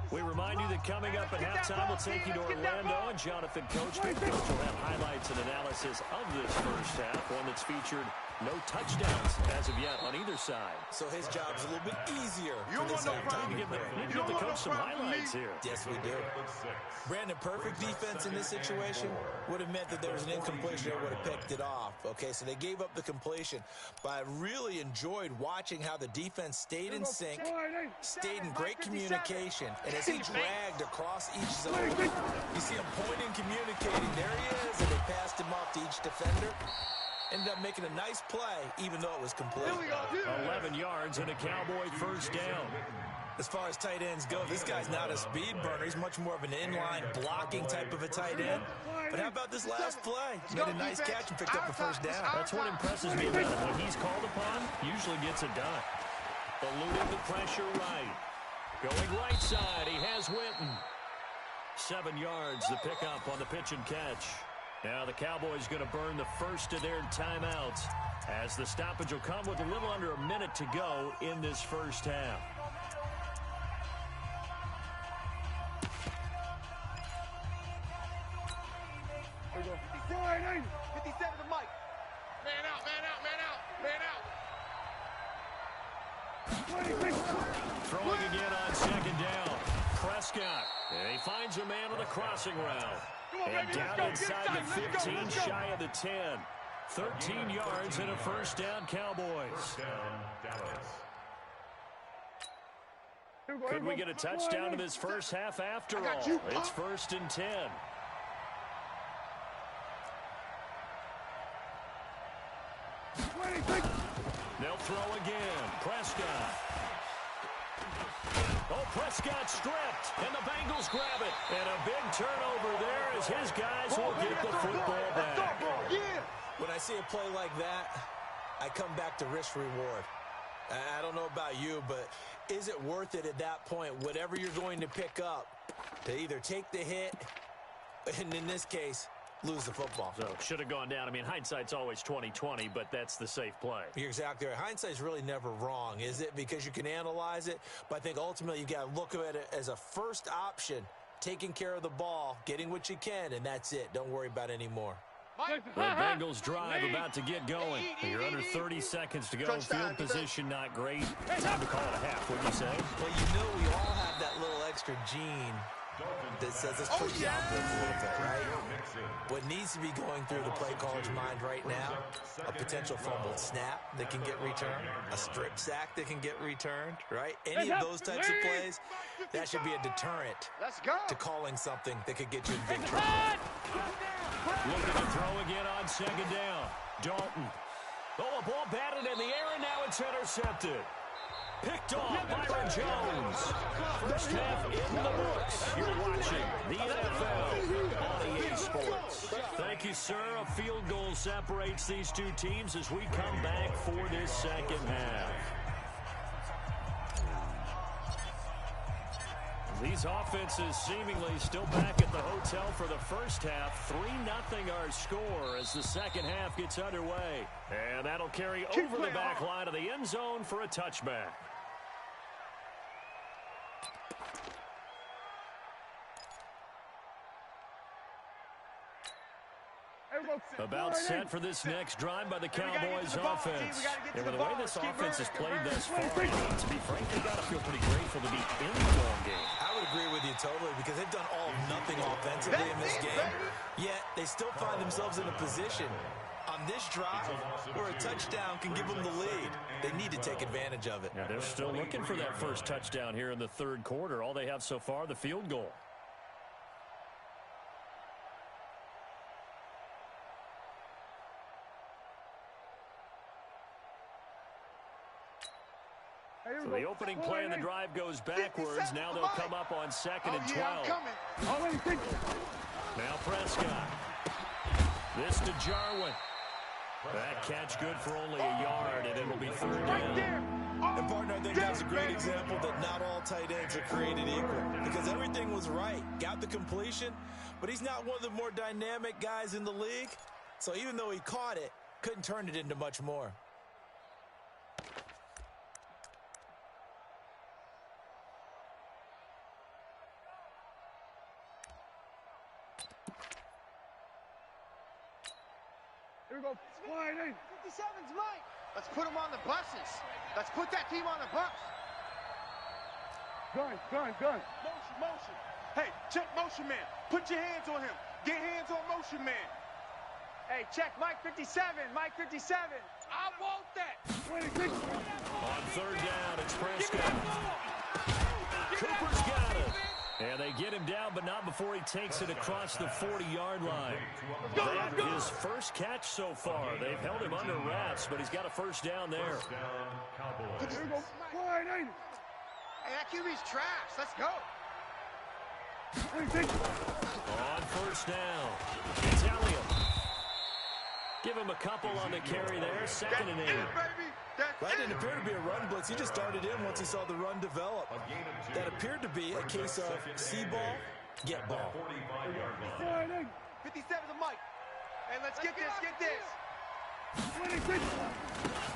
We remind you that coming up at halftime, we'll take you to Orlando, and Jonathan Coachman will have highlights and analysis of this first half, one that's featured no touchdowns as of yet on either side. So his job's a little bit easier. You need to give the coach some highlights here. Yes, we do. Brandon, perfect defense in this situation would have meant that there was an incompletion that would have picked it off. Okay, so they gave up the completion, but I really enjoyed watching how the defense stayed in sync, stayed in great communication, and as he dragged across each zone, you see him pointing, communicating. There he is, and they passed him off to each defender. Ended up making a nice play, even though it was complete. 11 yards and a Cowboy first down. As far as tight ends go, this guy's not a speed burner. He's much more of an inline blocking type of a tight end. But how about this last play? He made a nice catch and picked up a first down. That's what impresses me about him. When he's called upon, usually gets it done. Eluding the pressure right. Going right side, he has Winton. 7 yards, the pickup on the pitch and catch. Now the Cowboys going to burn the first of their timeouts as the stoppage will come with a little under a minute to go in this first half. Here we go. 57 to Mike. Man out, man out, man out, man out. Throwing again on 2nd down. Prescott. And he finds a man on the crossing route. And down inside the 15, shy of the 10. 13 yards and a first down, Cowboys. First down, Dallas. Could we get a touchdown in this first half after all? It's 1st and 10. They'll throw again. Prescott. Oh, Prescott stripped, and the Bengals grab it. And a big turnover there as his guys will get the football back. When I see a play like that, I come back to risk-reward. I don't know about you, but is it worth it at that point, whatever you're going to pick up, to either take the hit, and in this case, lose the football? So should have gone down. I mean, hindsight's always 20/20, but that's the safe play. You're exactly right. Hindsight's really never wrong, is it? Because you can analyze it, but I think ultimately you got to look at it as a first option, taking care of the ball, getting what you can, and that's it. Don't worry about any more. The Bengals drive about to get going. You're under 30 seconds to go. Field position not great. Time to call it a half, wouldn't you say? Well, you know we all have that little extra gene that says let's push the envelope a little bit, right? What needs to be going through the play caller's mind right now, a potential fumbled snap that can get returned, a strip sack that can get returned, right? Any of those types of plays, that should be a deterrent to calling something that could get you in big trouble. Looking to throw again on second down. Dalton. Oh, a ball batted in the air, and now it's intercepted. Picked off Byron Jones. First half in the books. You're watching the NFL on EA Sports. Thank you, sir. A field goal separates these two teams as we come back for this second half. These offenses seemingly still back at the hotel for the first half. 3-0 our score as the second half gets underway. And that'll carry over the back line of the end zone for a touchback. About set for this next drive by the Cowboys offense. And with the way this offense has played thus far, to be frank, they got to feel pretty grateful to be in the ball game. I would agree with you totally because they've done all of nothing offensively in this game. Yet they still find themselves in a position on this drive where a touchdown can give them the lead. They need to take advantage of it. Yeah, they're still looking for that first touchdown here in the third quarter. All they have so far, the field goal. So the opening play in the drive goes backwards. Now they'll come up on 2nd and 12. Now Prescott. This to Jarwin. That catch good for only a yard, and it'll be 3rd down. And, partner, I think that's a great example that not all tight ends are created equal because everything was right. Got the completion, but he's not one of the more dynamic guys in the league. So even though he caught it, couldn't turn it into much more. Here we go. 57's Mike. Let's put him on the buses. Let's put that team on the bus. Gun. Motion. Hey, check motion man. Put your hands on him. Get hands on motion man. Hey, check Mike 57. Mike 57. I want that. On 3rd down, it's Prescott. Cooper's got it. And they get him down, but not before he takes it across the 40-yard line. That his first catch so far. They've held him under wraps, but he's got a first down there. Hey, that QB's trash. Let's go. On 1st down, it's Elliott. Give him a couple on the carry there. 2nd and 8. Right, it appeared to be a run blitz. He just started in once he saw the run develop. That appeared to be a case of see ball, get ball. 57's a Mike. Hey, let's get this.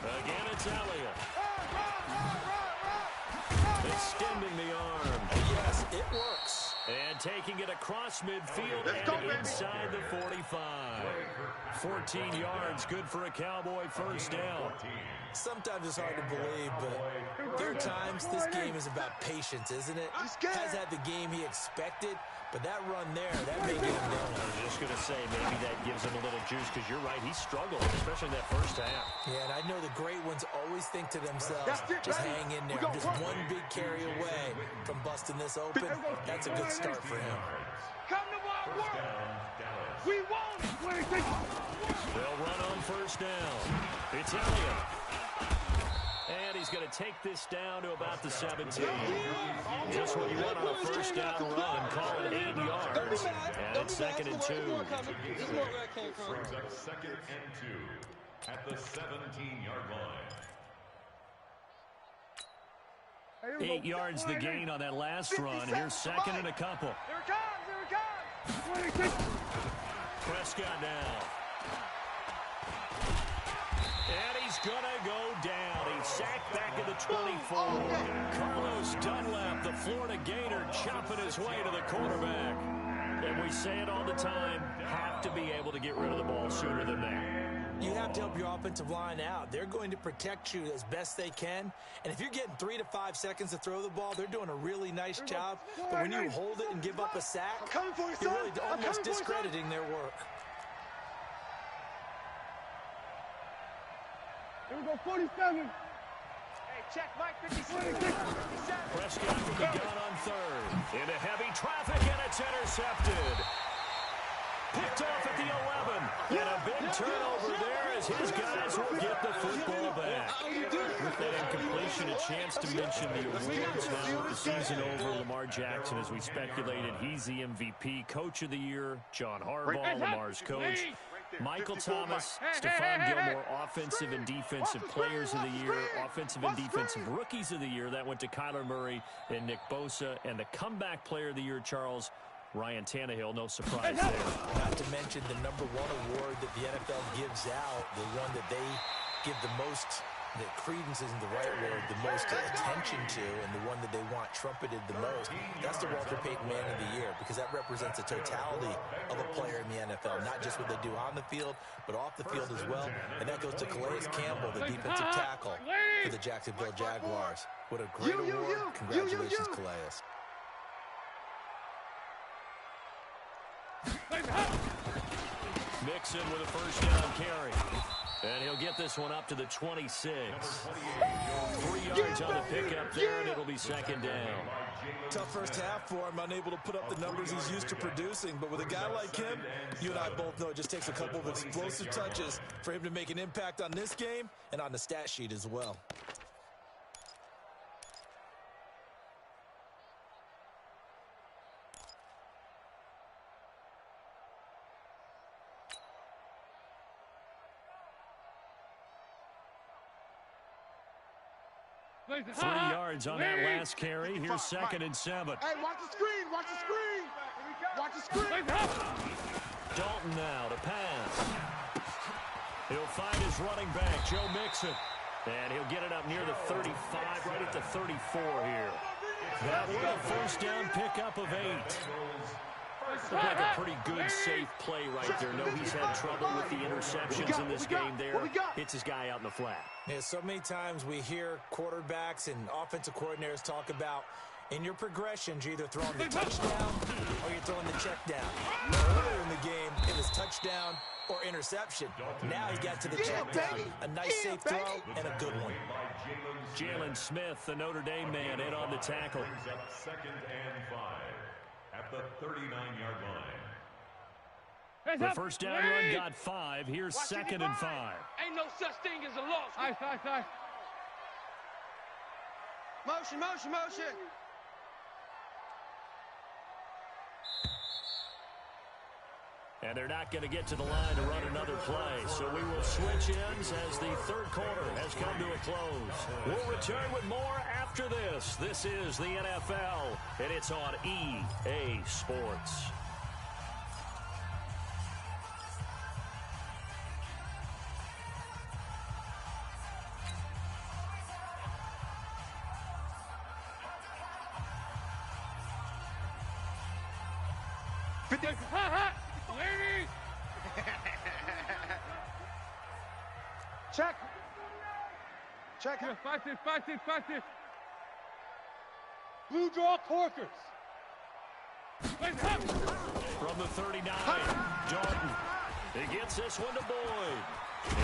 Again, it's Elliott. Extending the arm. Yes, it works. And taking it across midfield and inside the 45. 14 yards, good for a Cowboy first down. Sometimes it's hard to believe, but there are times this game is about patience, isn't it? Has had the game he expected, but that run there, that may get him down. I was just going to say, maybe that gives him a little juice, because you're right, he struggled, especially in that first half. Yeah, and I know the great ones always think to themselves, just hang in there. Just one big carry away from busting this open. That's a good start for him. Come to our work. We want it. They'll run on 1st down. It's Elliott. And he's going to take this down to about the 17. Just what you want on a 1st down run. Call it 8 yards. And it's 2nd and 2. Brings up 2nd and 2 at the 17-yard line. 8 yards the gain on that last run. Here's 2nd and a couple. Here it comes. Prescott now. And he's going to go down. He's sacked back at the 24. Carlos Dunlap, the Florida Gator, chopping his way to the quarterback. And we say it all the time, have to be able to get rid of the ball sooner than that. You have to help your offensive line out. They're going to protect you as best they can. And if you're getting 3 to 5 seconds to throw the ball, they're doing a really nice job. But when you hold it and give up a sack, you're really almost discrediting their work. Here we go, 47. Hey, check Mike 57. Prescott from the gun on third. Into heavy traffic, and it's intercepted. Picked off at the 11. And a big turnover there as his guys will get the football back. With that incompletion, a chance to mention the awards now with the season over. Lamar Jackson, as we speculated, he's the MVP. Coach of the Year, John Harbaugh, Lamar's coach. Michael Thomas, Stephon Gilmore, Offensive and Defensive Players of the Year, Offensive and Defensive Rookies of the Year. That went to Kyler Murray and Nick Bosa. And the Comeback Player of the Year, Charles, Ryan Tannehill, no surprise there. Not to mention the #1 award that the NFL gives out, the one that they give the most, that credence isn't the right word, the most attention to, and the one that they want trumpeted the most. That's the Walter Payton Man of the Year, because that represents the totality of a player in the NFL, not just what they do on the field, but off the field as well. And that goes to Calais Campbell, the defensive tackle for the Jacksonville Jaguars. What a great award. Congratulations, Calais. Mixon with a first down carry. And he'll get this one up to the 26. 3 yards on the pickup there, and it'll be second down. Tough first half for him, unable to put up the numbers he's used to producing. But with a guy like him, you and I both know it just takes a couple of explosive touches for him to make an impact on this game and on the stat sheet as well. Three yards on that last carry. Here's 2nd and 7. Hey, watch the screen. Watch the screen. Watch the screen. Dalton now to pass. He'll find his running back, Joe Mixon. And he'll get it up near the 35, right at the 34 here. That was a first down pickup of 8. Looked like a pretty good, safe play right there. No, he's had trouble with the interceptions in this game there. Hits his guy out in the flat. Yeah, so many times we hear quarterbacks and offensive coordinators talk about in your progressions, you're either throwing the touchdown or you're throwing the check down. Earlier in the game, it was touchdown or interception. Now he got to the check down. A nice safe throw and a good one. Jalen Smith, the Notre Dame man, in on the tackle. 2nd and 5 at the 39-yard line. The first down run got 5. Here's 2nd and 5. Ain't no such thing as a loss. Ice. Motion. And they're not going to get to the line to run another play. So we will switch ends as the third quarter has come to a close. We'll return with more after this. This is the NFL, and it's on EA Sports. Check it. Fight it. Blue draw corkers. From the 39, Dalton. He gets this one to Boyd.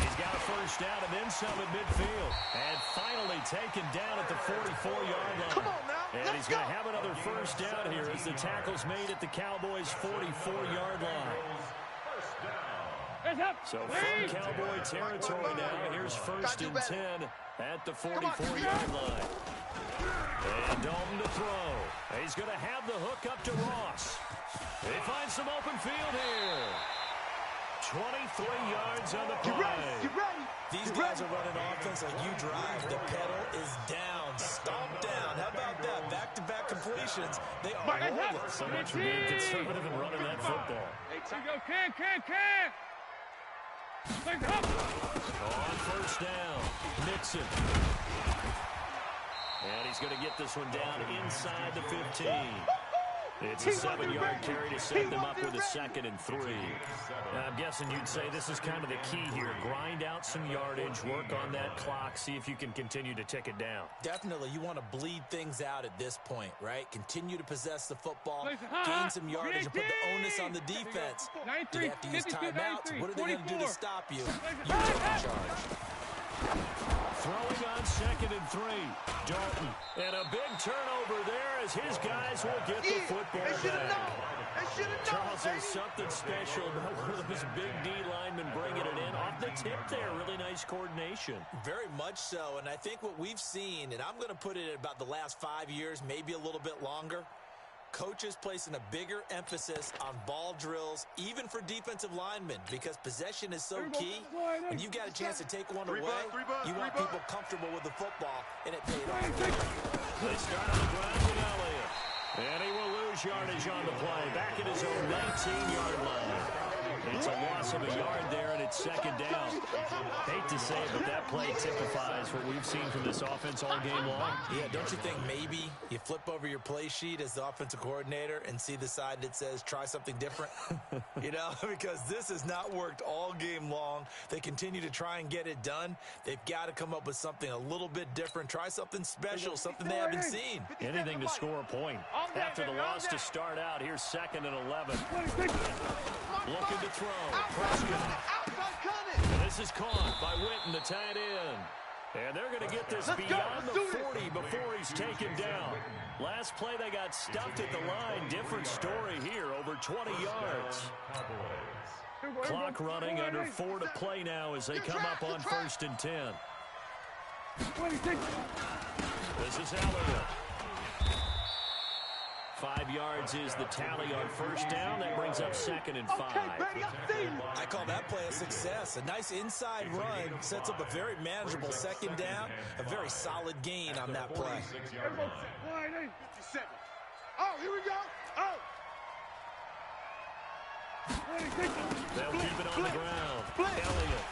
He's got a first down and then some at midfield. And finally taken down at the 44-yard line. Come on now. And he's going to have another first down here as the tackle's made at the Cowboys' 44-yard line. So from Cowboy territory now, here's 1st and 10 at the 44-yard line. And Dalton to throw. He's going to have the hook up to Ross. They find some open field here. 23 yards on the play. Get ready. These guys are running offense like you drive. The pedal is down, stomped down. How about that? Back-to-back completions. They are horrible. So much for being conservative and running that football. Here you go, can. On first down, Mixon. And he's going to get this one down inside the 15. It's a 7-yard carry to set them up with a 2nd and 3. Now, I'm guessing you'd say this is kind of the key here. Grind out some yardage, work on that clock, see if you can continue to tick it down. Definitely, you want to bleed things out at this point, right? Continue to possess the football, gain some yardage, and put the onus on the defense. Do they have to use timeouts? What are they going to do to stop you? You're in charge. Throwing on 2nd and 3. Dalton. And a big turnover there as his guys will get the football back. Charles, there's something special about one of those big D linemen bringing it in. Off the tip there, really nice coordination. Very much so, and I think what we've seen, and I'm going to put it at about the last 5 years, maybe a little bit longer, coaches placing a bigger emphasis on ball drills, even for defensive linemen, because possession is so key. When you've got a chance to take one away, you want people comfortable with the football, and it paid off. They start on the ground with Elliott. And he will lose yardage on the play. Back at his own 19-yard line. It's a loss of a yard there, and it's 2nd down. Hate to say it, but that play typifies what we've seen from this offense all game long. Yeah, don't you think maybe you flip over your play sheet as the offensive coordinator and see the side that says try something different? You know, because this has not worked all game long. They continue to try and get it done. They've got to come up with something a little bit different. Try something special, something they haven't seen. Anything to score a point. After the loss to start out, here's 2nd and 11. Looking to throw. Prescott. And this is caught by Witten, the tight end. And they're going to get this beyond the 40 before he's taken down. Last play, they got stuffed at the line. Different story here, over 20 yards. Clock running, under 4 to play now as they come up on 1st and 10. This is Elliott. 5 yards is the tally on 1st down. That brings up 2nd and 5. I call that play a success. A nice inside run sets up a very manageable 2nd down. A very solid gain on that play. 57. Oh, here we go. Oh. They'll keep it on the ground. Elliott.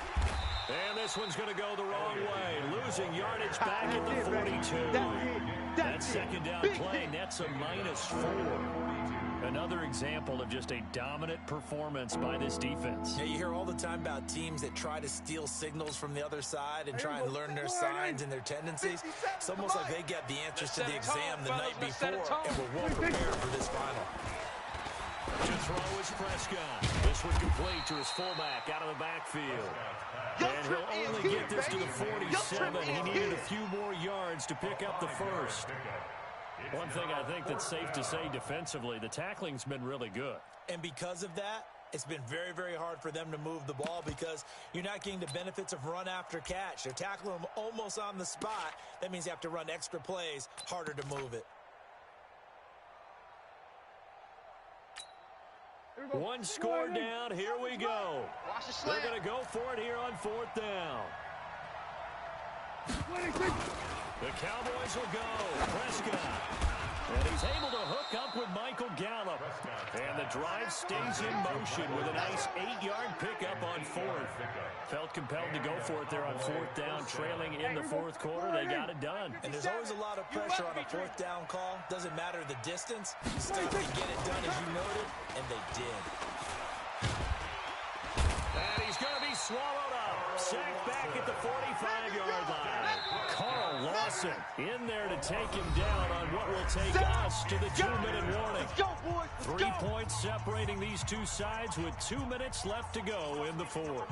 And this one's going to go the wrong way. Losing yardage back at the 42. That 2nd down play nets a -4. Another example of just a dominant performance by this defense. Yeah, you hear all the time about teams that try to steal signals from the other side and try and learn their signs and their tendencies. It's almost like they get the answers to the exam the night before and were well prepared for this final. To throw is Prescott. This one complete to his fullback out of the backfield. And he'll only get this to the 47. He needed a few more yards to pick up the 1st. One thing I think that's safe to say defensively, the tackling's been really good. And because of that, it's been very, very hard for them to move the ball because you're not getting the benefits of run after catch. They're tackling them almost on the spot. That means you have to run extra plays, harder to move it. One score down. Here we go. They're going to go for it here on 4th down. The Cowboys will go. Prescott. And he's able to hook up with Michael Gallup. And the drive stays in motion with a nice 8-yard pickup on 4th. Felt compelled to go for it there on 4th down, trailing in the 4th quarter. They got it done. And there's always a lot of pressure on a 4th down call. Doesn't matter the distance. Still can get it done as you noted, and they did. And he's going to be swallowed up. Sacked back at the 45-yard line. Carl Lawson in there to take him down on what will take us to the 2-minute warning. 3 points separating these two sides with 2 minutes left to go in the 4th.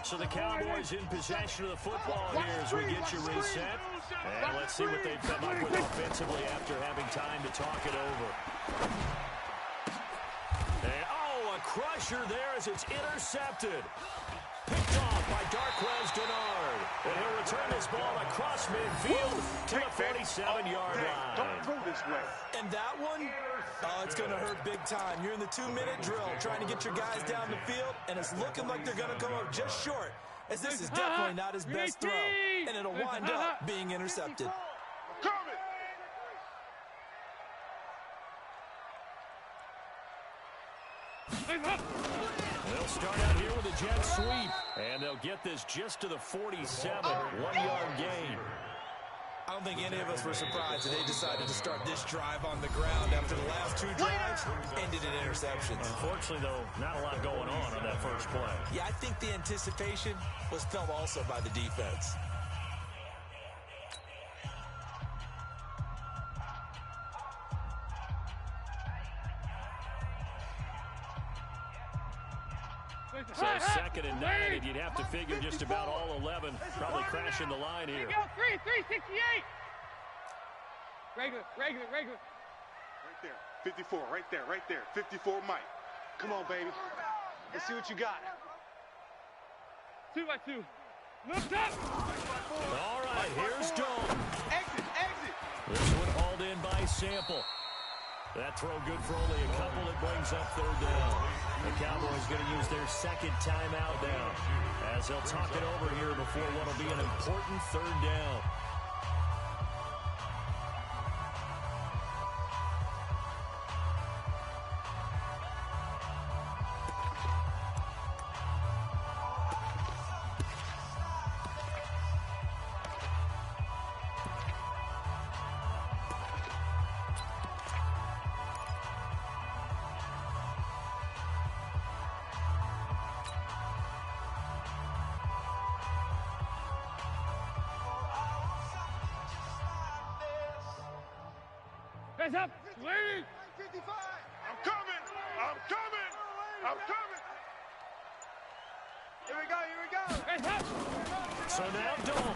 So the Cowboys in possession of the football here as we get you reset. And let's see what they've come up with offensively after having time to talk it over. And, oh, a crusher there as it's intercepted. Picked off by Darquez Denard. And he'll return this ball across midfield to the 47-yard line. Don't throw this way. And that one, oh, it's going to hurt big time. You're in the 2-minute drill trying to get your guys down the field, and it's looking like they're going to come up just short, as this is definitely not his best throw, and it'll wind up being intercepted. They'll start out here with a jet sweep. And they'll get this just to the 47, 1-yard gain. I don't think any of us were surprised that they decided to start this drive on the ground after the last 2 drives ended in interceptions. Unfortunately, though, not a lot going on that first play. Yeah, I think the anticipation was felt also by the defense. So 2nd and 9, and you'd have to figure just about all 11 probably crashing the line here. Go 368. Regular. Right there. 54, right there. 54, Mike. Come on, baby. Let's see what you got. 2x2. Lift up. All right, here's Dome. Exit. This one hauled in by Sample. That throw good for only a couple. It brings up 3rd down. The Cowboys going to use their 2nd timeout now as they'll talk it over here before what will be an important 3rd down. Hands up. Lead. 55. I'm coming. Here we go. Hands up. So now Dalton.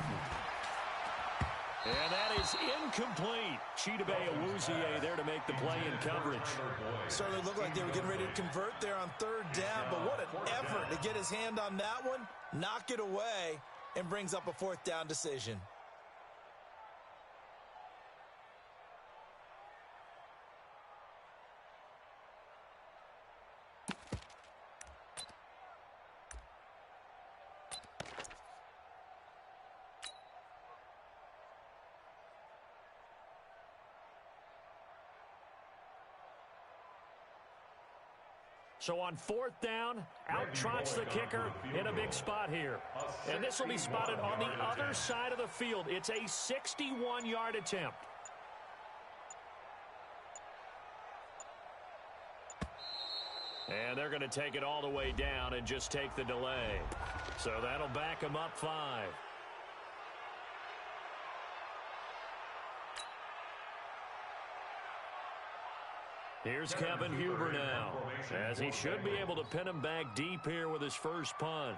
And that is incomplete. Chidobe Awuzie there to make the play in coverage. Certainly looked like they were getting ready to convert there on 3rd down, but what an effort to get his hand on that one, knock it away, and brings up a 4th down decision. So on 4th down, out trots the kicker in a big spot here. And this will be spotted on the other side of the field. It's a 61-yard attempt. And they're going to take it all the way down and just take the delay. So that'll back them up 5. Here's Kevin Huber now, as he should be able to pin him back deep here with his first punt.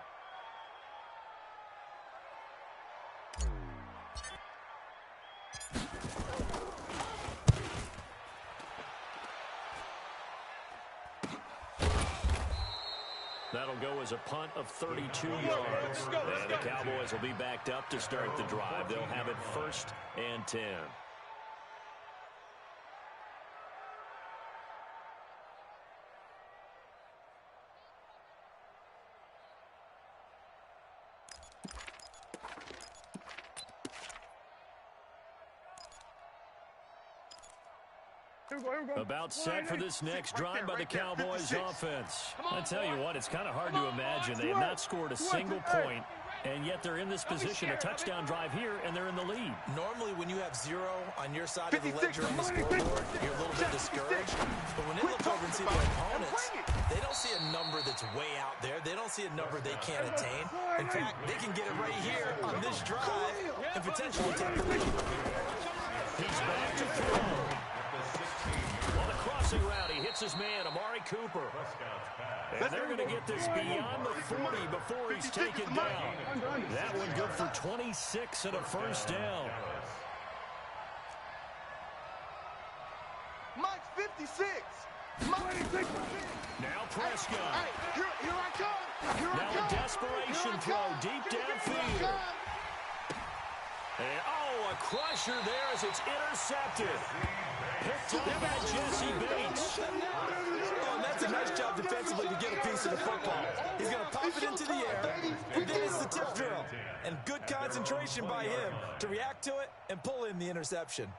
That'll go as a punt of 32 yards. And the Cowboys will be backed up to start the drive. They'll have it 1st and 10. About set for this next drive by the Cowboys offense. I tell you what, it's kind of hard to imagine. They have not scored a single point, and yet they're in this position, a touchdown drive here, and they're in the lead. Normally, when you have 0 on your side of the ledger on the scoreboard, you're a little bit discouraged. But when they look over and see their opponents, they don't see a number that's way out there. They don't see a number they can't attain. In fact, they can get it right here on this drive and potentially take the lead. He's back to throw. On the crossing route, he hits his man, Amari Cooper. And they're going to get this beyond the 40 before he's taken down. That one good for 26 and a first down. Mike's 56. Now Prescott. Hey, here I come. Now a desperation throw deep downfield. And, a crusher there as it's intercepted. Picked up by Jesse Bates. Oh, and that's a nice job defensively to get a piece of the football. He's going to pop it into the air, and then it's the tip drill. And good concentration by him to react to it and pull in the interception.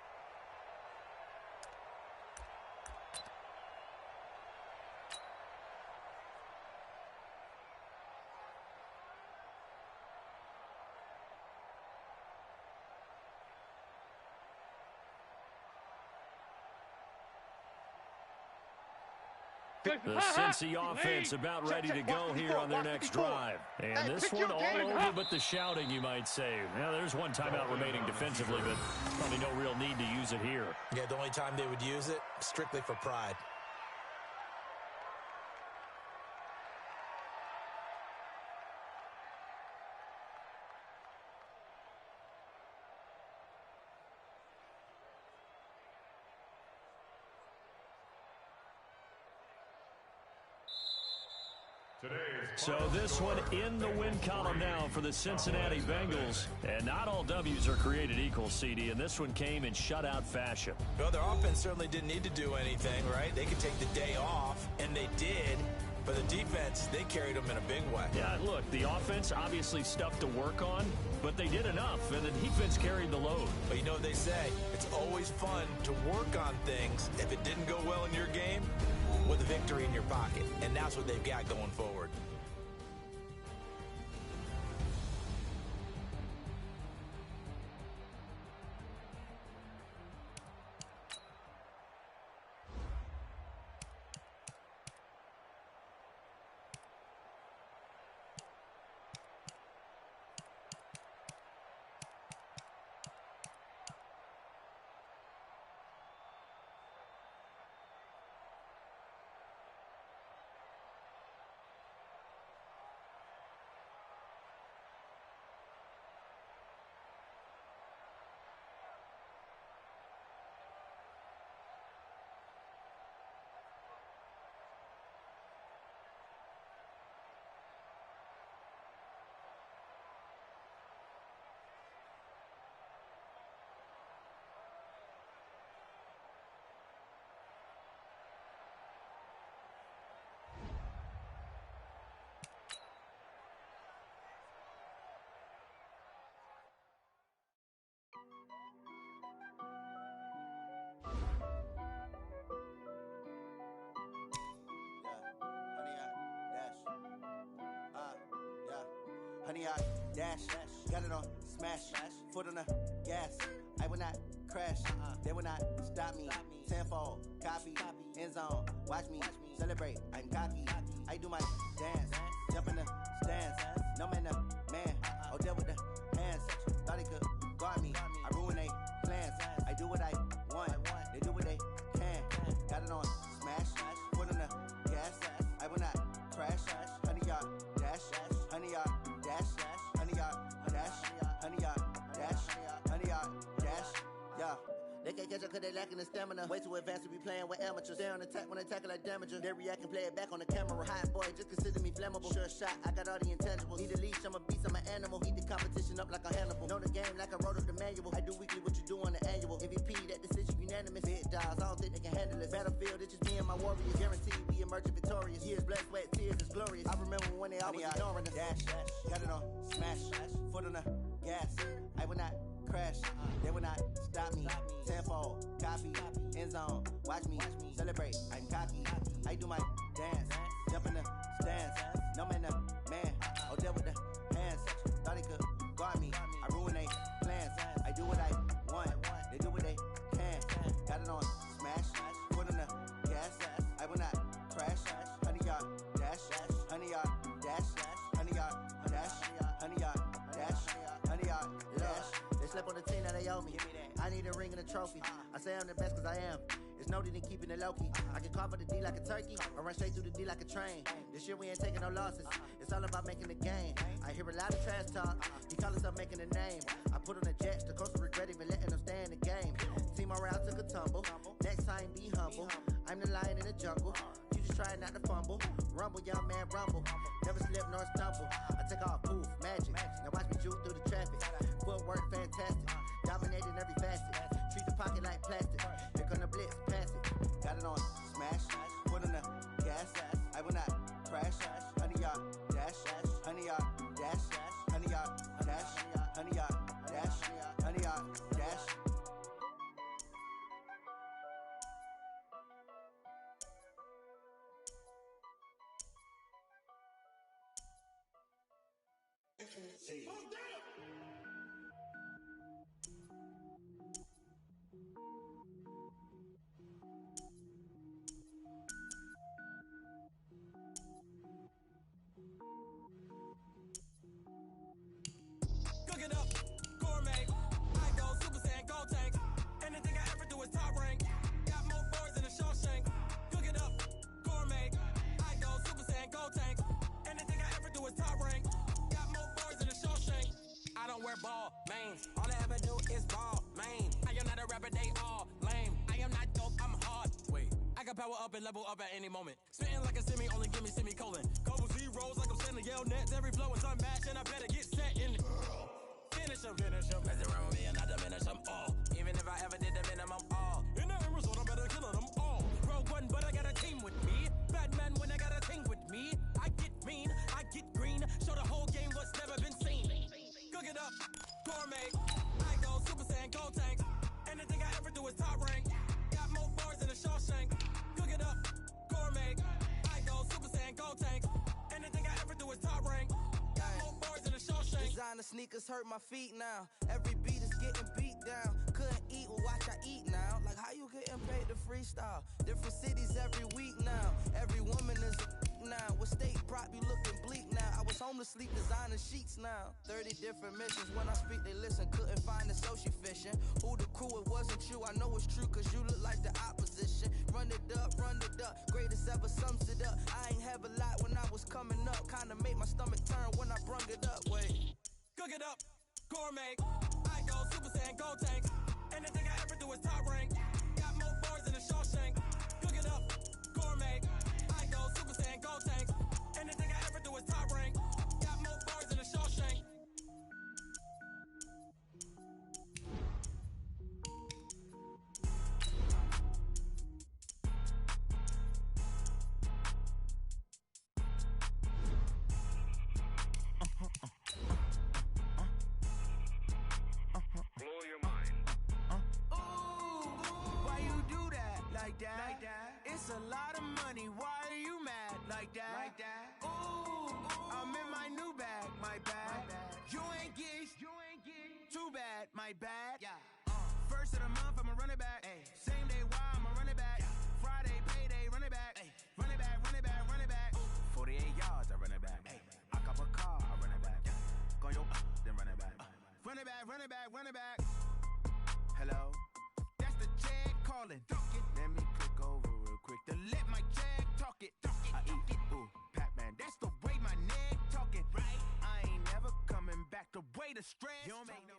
The Cincy offense about ready to go here on their next drive. And this one all over but the shouting, you might say. Now, there's one timeout remaining defensively, but probably no real need to use it here. Yeah, the only time they would use it, strictly for pride. So this one in the win column now for the Cincinnati Bengals. And not all W's are created equal, CD, and this one came in shutout fashion. Well, their offense certainly didn't need to do anything, right? They could take the day off, and they did. But the defense, they carried them in a big way. Yeah, look, the offense, obviously stuff to work on, but they did enough, and the defense carried the load. But you know what they say, it's always fun to work on things if it didn't go well in your game with a victory in your pocket. And that's what they've got going forward. Honey, I dash, got it on smash, foot on the gas. I will not crash, they will not stop me. Tenfold, copy, end zone, watch me celebrate. I'm cocky, I do my dance, jump in the stands. No man, man, oh there with the hands. Thought he could guard me, I ruin they plans. I do what I want, they do what they can. Got it on smash, foot on the gas. I will not crash, honey, y'all dash, honey, y'all dash, honey, y'all dash, honey, y'all dash, honey, y'all dash, yeah. They can't catch up cause they lacking the stamina. Way too advanced to be playing with amateurs. Stay on attack when they tackle like damager. They react and play it back on the camera. Hot boy, just consider me flammable. Sure shot, I got all the intangibles. Need a leash, I'm a beast, I'm an animal. Heat the competition up like a Hannibal. Know the game like I wrote up the manual. I do weekly what you do on the annual. MVP, that decision unanimous. Big dogs, I don't think they can handle it. Battlefield, it's just me and my warriors. Guaranteed we emerge victorious. Years, blood, sweat, tears, it's glorious. I remember when they always ignoring us. Dash, got it on smash, foot on the gas. I will not crash, they will not stop me. Tenfold, copy, end zone, watch me celebrate. I'm cocky, I do my dance, jump in the stands. No man, man, oh there with the hands. Thought he could guard me, I ruin they plans. I do what I want, they do what they can. Got it on smash, foot on the gas. I will not crash, honey y'all dash, honey y'all dash, honey y'all dash, honey y'all dash, honey y'all dash. They slept on the team that they owe me. I need a ring and a trophy. I say I'm the best cause I am. It's noted in keeping it low-key. I can carve up the D like a turkey or run straight through the D like a train. This year we ain't taking no losses. It's all about making the game. I hear a lot of trash talk. He call himself making a name. I put on the jets. The coach will regret even letting them stay in the game. Team morale took a tumble. Next time be humble. I'm the lion in the jungle. You just trying not to fumble. Rumble, young man, rumble. Never slip nor stumble. I take off, poof, magic. Now watch me juke through the traffic. Footwork fantastic. Dominating every facet. Treat the pocket like plastic. Here come the blitz, pass it. Got it on smash. Foot on the gas. I will not crash. Honey, y'all dash. Honey, y'all dash. Honey, y'all dash. Honey, y'all dash. Honey, y'all dash. wear ball, man. All I ever do is ball, man. I am not a rapper, they all lame. I am not dope, I'm hard. Wait, I can power up and level up at any moment. Spitting like a semi, only give me semicolon. Couple zeros like I'm sending yell nets. Every flow is unmatched, and I better get set in. Finish them. Mess around with me and I diminish them all. Even if I ever did the minimum all. In the result, I'm better killing them all. Rogue one, but I got a team with me. Batman when I got a team with me. I get mean, I get green. Show the whole game what's never been seen. Cook it up, gourmet. I go Super Saiyan, go tank. Anything I ever do is top rank. Got more bars than a Shawshank. Cook it up, gourmet. I go Super Saiyan, go tank. Anything I ever do is top rank. Got more bars than a Shawshank. Designer sneakers hurt my feet now. Every beat is getting beat down. Couldn't eat, well watch I eat now. Like how you getting paid to freestyle? Different cities every week now. Every woman is a now. With state prop you looking bleak now. I was home to sleep designer sheets now. 30 different missions. When I speak they listen. Couldn't find the social fishing. Who the crew, it wasn't you. I know it's true cause you look like the opposition. Run it up. Greatest ever sums it up. I ain't have a lot when I was coming up. Kinda made my stomach turn when I brung it up. Wait. Cook it up, gourmet. I go Super Saiyan, go tank. Anything I ever do is top rank. Got more bars than a Shawshank. Cook it up, gourmet. I go Super Saiyan, go tank. Anything I ever do is top rank. Got more bars than a Shawshank. It's a lot of money, why are you mad like that? Ooh, I'm in my new bag, my bad. You ain't get too bad, my bad. First of the month, I'ma run it back. Same day, why I'ma run it back. Friday, payday, run it back. Run it back, run it back, run it back. 48 yards, I run it back. I cop a car, I run it back. Go yo, then run it back. Run it back, run it back, run it back. Hello? That's the check calling. Let me click over real quick to let my check talk it. I eat, ooh, Pac-Man. That's the way my neck talking. Right? I ain't never coming back. The way the stress. You don't make no.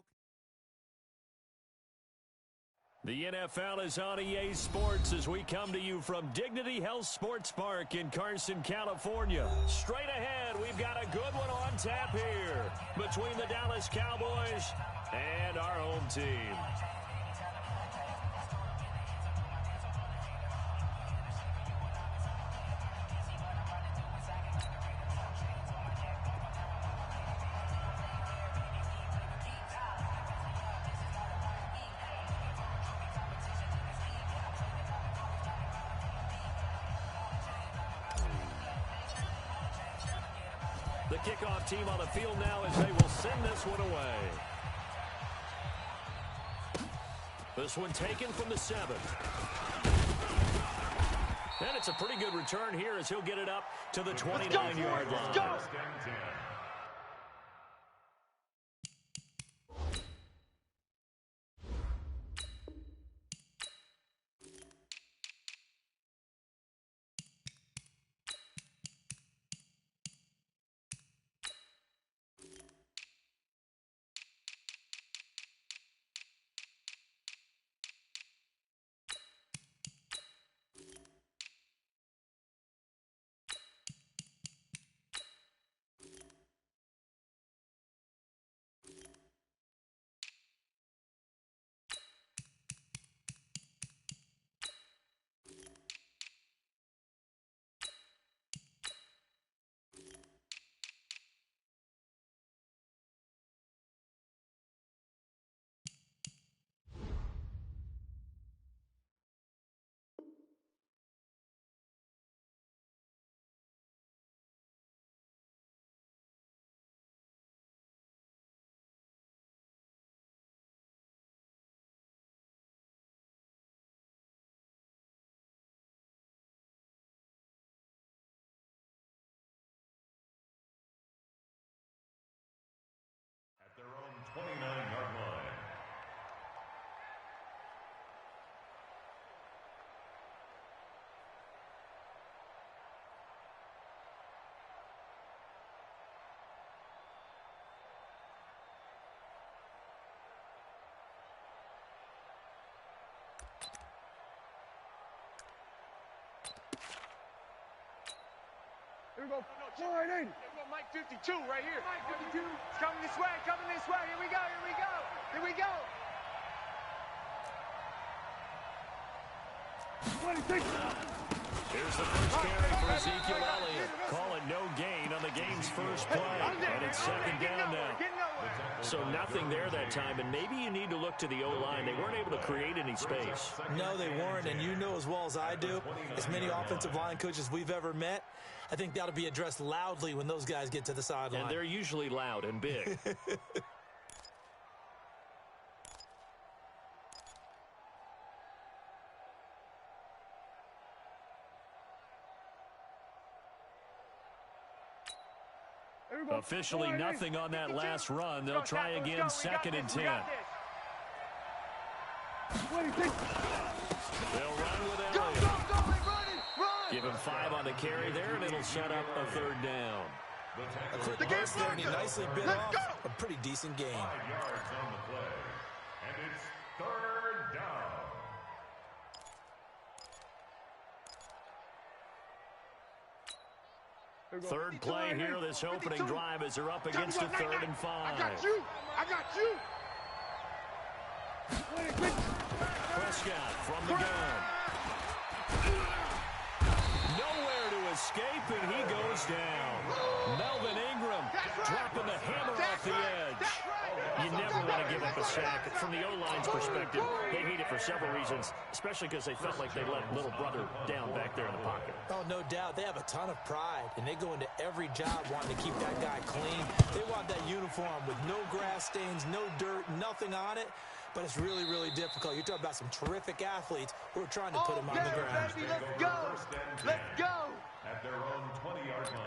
The NFL is on EA Sports as we come to you from Dignity Health Sports Park in Carson, California. Straight ahead, we've got a good one on tap here between the Dallas Cowboys and our home team. The kickoff team on the field now as they will send this one away. This one taken from the 7. And it's a pretty good return here as he'll get it up to the 29-yard line. Let's go. Here we go. 480. Here we go, Mike 52 right here. Mike 52. It's coming this way, coming this way. Here we go, here we go. Here we go. 26. Here's the first carry for Ezekiel Elliott. Call it no gain on the game's first play. And it's second down now. So nothing there that time, and maybe you need to look to the O-line. They weren't able to create any space. No, they weren't, and you know as well as I do, as many offensive line coaches we've ever met, I think that'll be addressed loudly when those guys get to the sideline. And they're usually loud and big. Officially nothing on that last run. They'll try again, second and 10. They'll run with Elliott. Give him 5 on the carry there, and it'll set up a third down. A quick burst there, and he nicely bit off a pretty decent gain. 5 yards on the play. And it's third down. Third play here, this opening drive as they're up against a 3rd and 5. I got you. I got you. Prescott from the gun. Nowhere to escape, and he goes down. Melvin Ingram dropping the hammer off the edge. You never want to give up a sack. From the O-line's perspective, they hate it for several reasons, especially because they felt like they let little brother down back there in the pocket. Oh, no doubt. They have a ton of pride, and they go into every job wanting to keep that guy clean. They want that uniform with no grass stains, no dirt, nothing on it. But it's really, really difficult. You're talking about some terrific athletes who are trying to put him on the ground. Baby, let's go. Let's go. At their own 20-yard line.